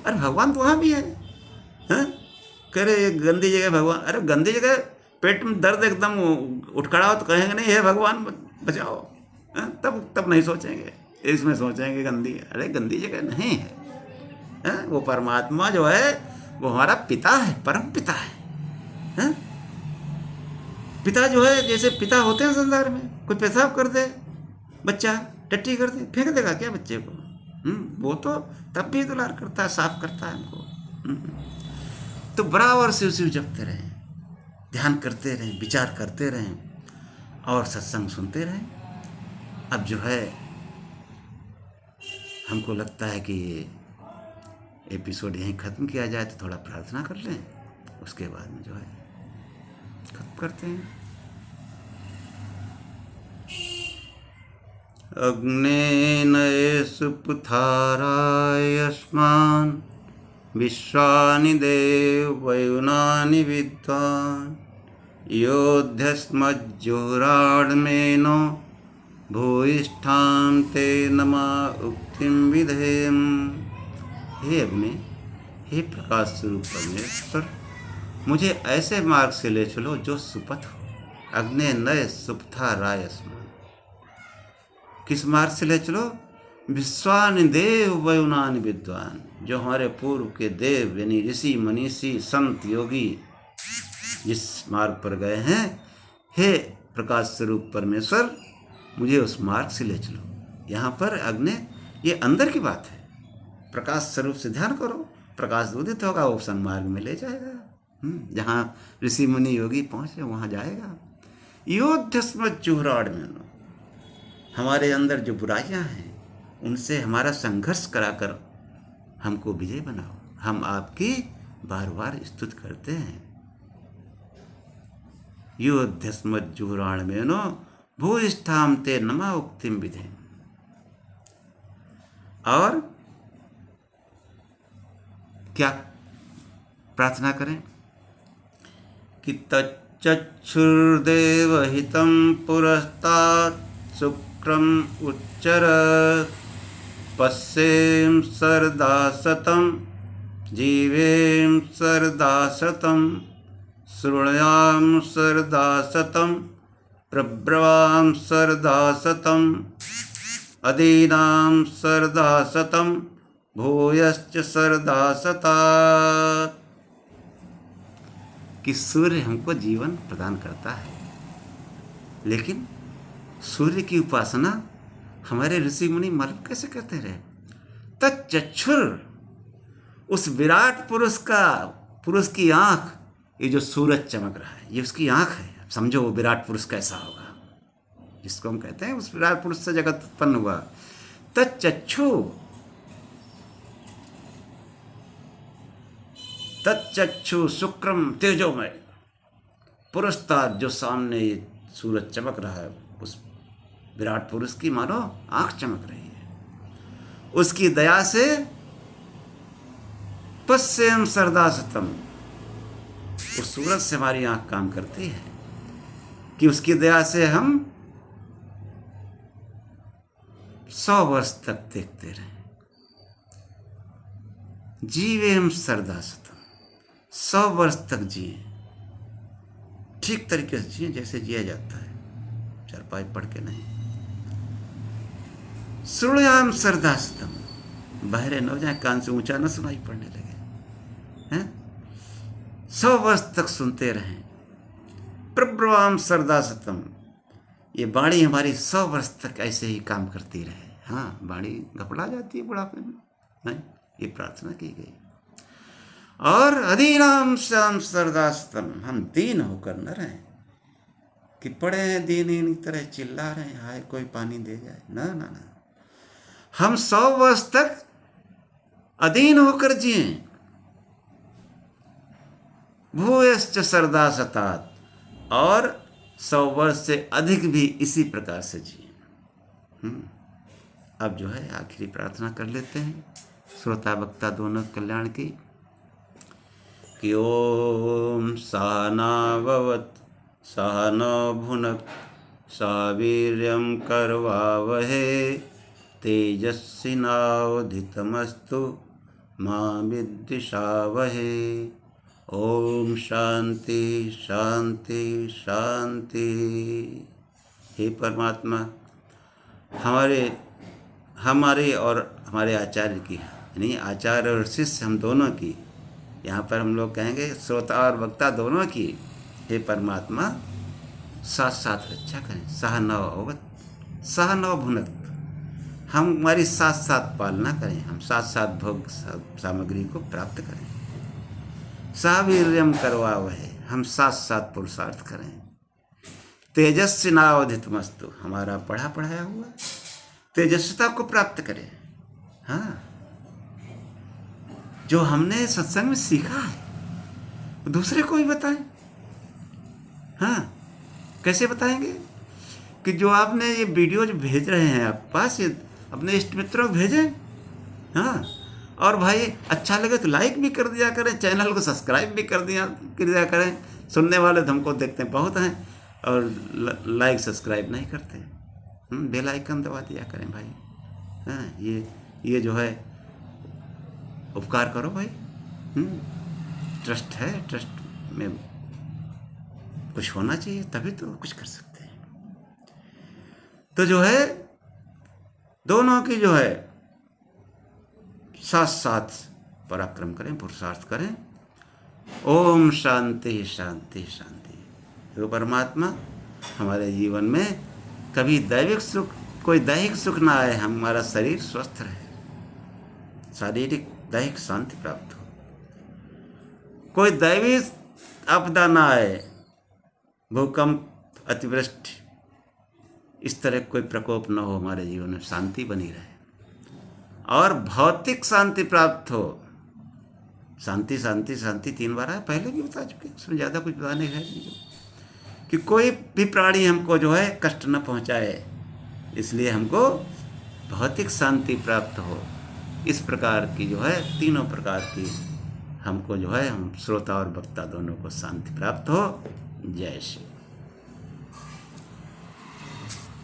A: अरे भगवान तो वहाँ भी है। कह रहे गंदी जगह भगवान, अरे गंदी जगह पेट में दर्द एकदम उठखड़ा हो तो कहेंगे नहीं हे भगवान बचाओ। तब नहीं सोचेंगे, इसमें सोचेंगे गंदी। अरे गंदी जगह नहीं है। वो परमात्मा जो है वो हमारा पिता है, परम पिता है। पिता जो है, जैसे पिता होते हैं संसार में, कोई पेशाब कर दे बच्चा, टट्टी कर दे, फेंक देगा क्या बच्चे को? वो तो तब भी दुलार करता है, साफ करता है हमको। तो बराबर शिव शिव जपते रहें, ध्यान करते रहें, विचार करते रहें और सत्संग सुनते रहें। अब जो है हमको लगता है कि ये एपिसोड यहीं ख़त्म किया जाए, तो थोड़ा प्रार्थना कर लें, उसके बाद में जो है खत्म करते हैं। अग्नेन सुपुथारायस्मान् विश्वानि देवयुनानि विद्वान् योध्यस्मज्जुराड्मेनो भूयिष्ठां ते नमा उक्तिं विधेम। हे अग्नि, हे प्रकाश स्वरूप परमेश्वर, मुझे ऐसे मार्ग से ले चलो जो सुपथ हो। अग्ने नय सुपथा रायस्मान, किस मार्ग से ले चलो? विश्वानि देव वयुनानि विद्वान, जो हमारे पूर्व के देव यानी ऋषि मनीषी संत योगी जिस मार्ग पर गए हैं, हे प्रकाश स्वरूप परमेश्वर, मुझे उस मार्ग से ले चलो। यहाँ पर अग्नि ये अंदर की बात है। प्रकाश स्वरूप से ध्यान करो, प्रकाश उदित होगा, वो सन्मार्ग में ले जाएगा। जहाँ ऋषि मुनि योगी पहुँचे वहाँ जाएगा। योद्धस्मत् जुहराड में, हमारे अंदर जो बुराइयां हैं उनसे हमारा संघर्ष कराकर हमको विजय बनाओ। हम आपकी बार बार स्तुति करते हैं। योद्धस्मत् जुहराड में नो भूयिष्ठां ते नमा उक्तिम विधेम। और क्या प्रार्थना करें कि तच्चक्षुर्देव हितं पुरस्तात् शुक्रम उच्चरत् पश्येम सर्दा सतं जीवेम सर्दा सतं शृणुयाम सर्दा सतं प्रब्रवाम सर्दा सतं अदीनां सर्दा सतं भूयश्च सरदा सतात, कि सूर्य हमको जीवन प्रदान करता है, लेकिन सूर्य की उपासना हमारे ऋषि मुनि मालूम कैसे करते रहे? तच्चक्षुर, उस विराट पुरुष की आंख, ये जो सूरज चमक रहा है ये उसकी आंख है। समझो वो विराट पुरुष कैसा होगा, जिसको हम कहते हैं उस विराट पुरुष से जगत उत्पन्न हुआ। तच्चक्षु शुक्रम तेजोमय, पुरस्ताद जो सामने ये सूरज चमक रहा है, उस विराट पुरुष की मानो आंख चमक रही है। उसकी दया से पश्येम सरदासतम, उस सूरज से हमारी आंख काम करती है कि उसकी दया से हम 100 वर्ष तक देखते रहे। जीवेम सरदासतम, 100 वर्ष तक जिए, ठीक तरीके से जिए जैसे जिया जाता है, चारपाई पढ़ के नहीं। श्रुणयाम सरदासतम, बहरे न हो जाए, कान से ऊंचा न सुनाई पड़ने लगे, हैं? 100 वर्ष तक सुनते रहें। प्रब्रवाम सरदासतम, ये वाणी हमारी 100 वर्ष तक ऐसे ही काम करती रहे। हाँ, वाणी घबरा जाती है बुढ़ापे में, नहीं, ये प्रार्थना की गई। और अधीनाम श्याम सरदासतम, हम दीन होकर न रहें कि पड़े हैं दीन की तरह चिल्ला रहे हैं, हाय कोई पानी दे जाए, ना ना ना, हम 100 वर्ष तक अधीन होकर जिए। भूयश्च सरदासतात, और 100 वर्ष से अधिक भी इसी प्रकार से जिए। अब जो है आखिरी प्रार्थना कर लेते हैं, श्रोता वक्ता दोनों कल्याण की, कि ओम सहना भवतु सहनौ भुनक्तु सह वीर्यं करवावहे तेजस्विनावधीतमस्तु मा विद्विषावहे। ओम शांति शांति शांति। हे परमात्मा, हमारे और हमारे आचार्य की, यानी आचार्य और शिष्य हम दोनों की, यहाँ पर हम लोग कहेंगे श्रोता और वक्ता दोनों की, हे परमात्मा साथ साथ रक्षा करें। सह नव भुनक्तु, हम हमारी साथ साथ पालना करें, हम साथ साथ भोग सामग्री को प्राप्त करें। सह वीर्यम करवावहे, हम साथ साथ पुरुषार्थ करें। तेजस्वी नावधितमस्तु, हमारा पढ़ा पढ़ाया हुआ तेजस्विता को प्राप्त करें। हाँ, जो हमने सत्संग में सीखा है दूसरे को भी बताएं। हाँ, कैसे बताएंगे? कि जो आपने ये वीडियो जो भेज रहे हैं आप पास, ये अपने इष्ट मित्रों को भेजें। हाँ, और भाई अच्छा लगे तो लाइक भी कर दिया करें, चैनल को सब्सक्राइब भी कर दिया करें। सुनने वाले तो हमको देखते हैं बहुत हैं, और लाइक सब्सक्राइब नहीं करते। बेल आइकन दबा दिया करें भाई। हाँ, ये जो है उपकार करो भाई। ट्रस्ट है, ट्रस्ट में कुछ होना चाहिए, तभी तो कुछ कर सकते हैं। तो जो है दोनों की जो है साथ साथ पराक्रम करें, पुरुषार्थ करें। ओम शांति शांति शांति। तो परमात्मा हमारे जीवन में कभी कोई दैहिक सुख ना आए, हमारा शरीर स्वस्थ रहे, शारीरिक दैहिक शांति प्राप्त हो। कोई दैवी आपदा ना आए, भूकंप, अतिवृष्टि, इस तरह कोई प्रकोप न हो, हमारे जीवन में शांति बनी रहे, और भौतिक शांति प्राप्त हो। शांति शांति शांति 3 बार है, पहले भी बता चुके, उसमें ज़्यादा कुछ बताने है नहीं, कि कोई भी प्राणी हमको जो है कष्ट न पहुंचाए, इसलिए हमको भौतिक शांति प्राप्त हो। इस प्रकार की जो है तीनों प्रकार की हमको जो है, हम श्रोता और वक्ता दोनों को शांति प्राप्त हो। जय श्री।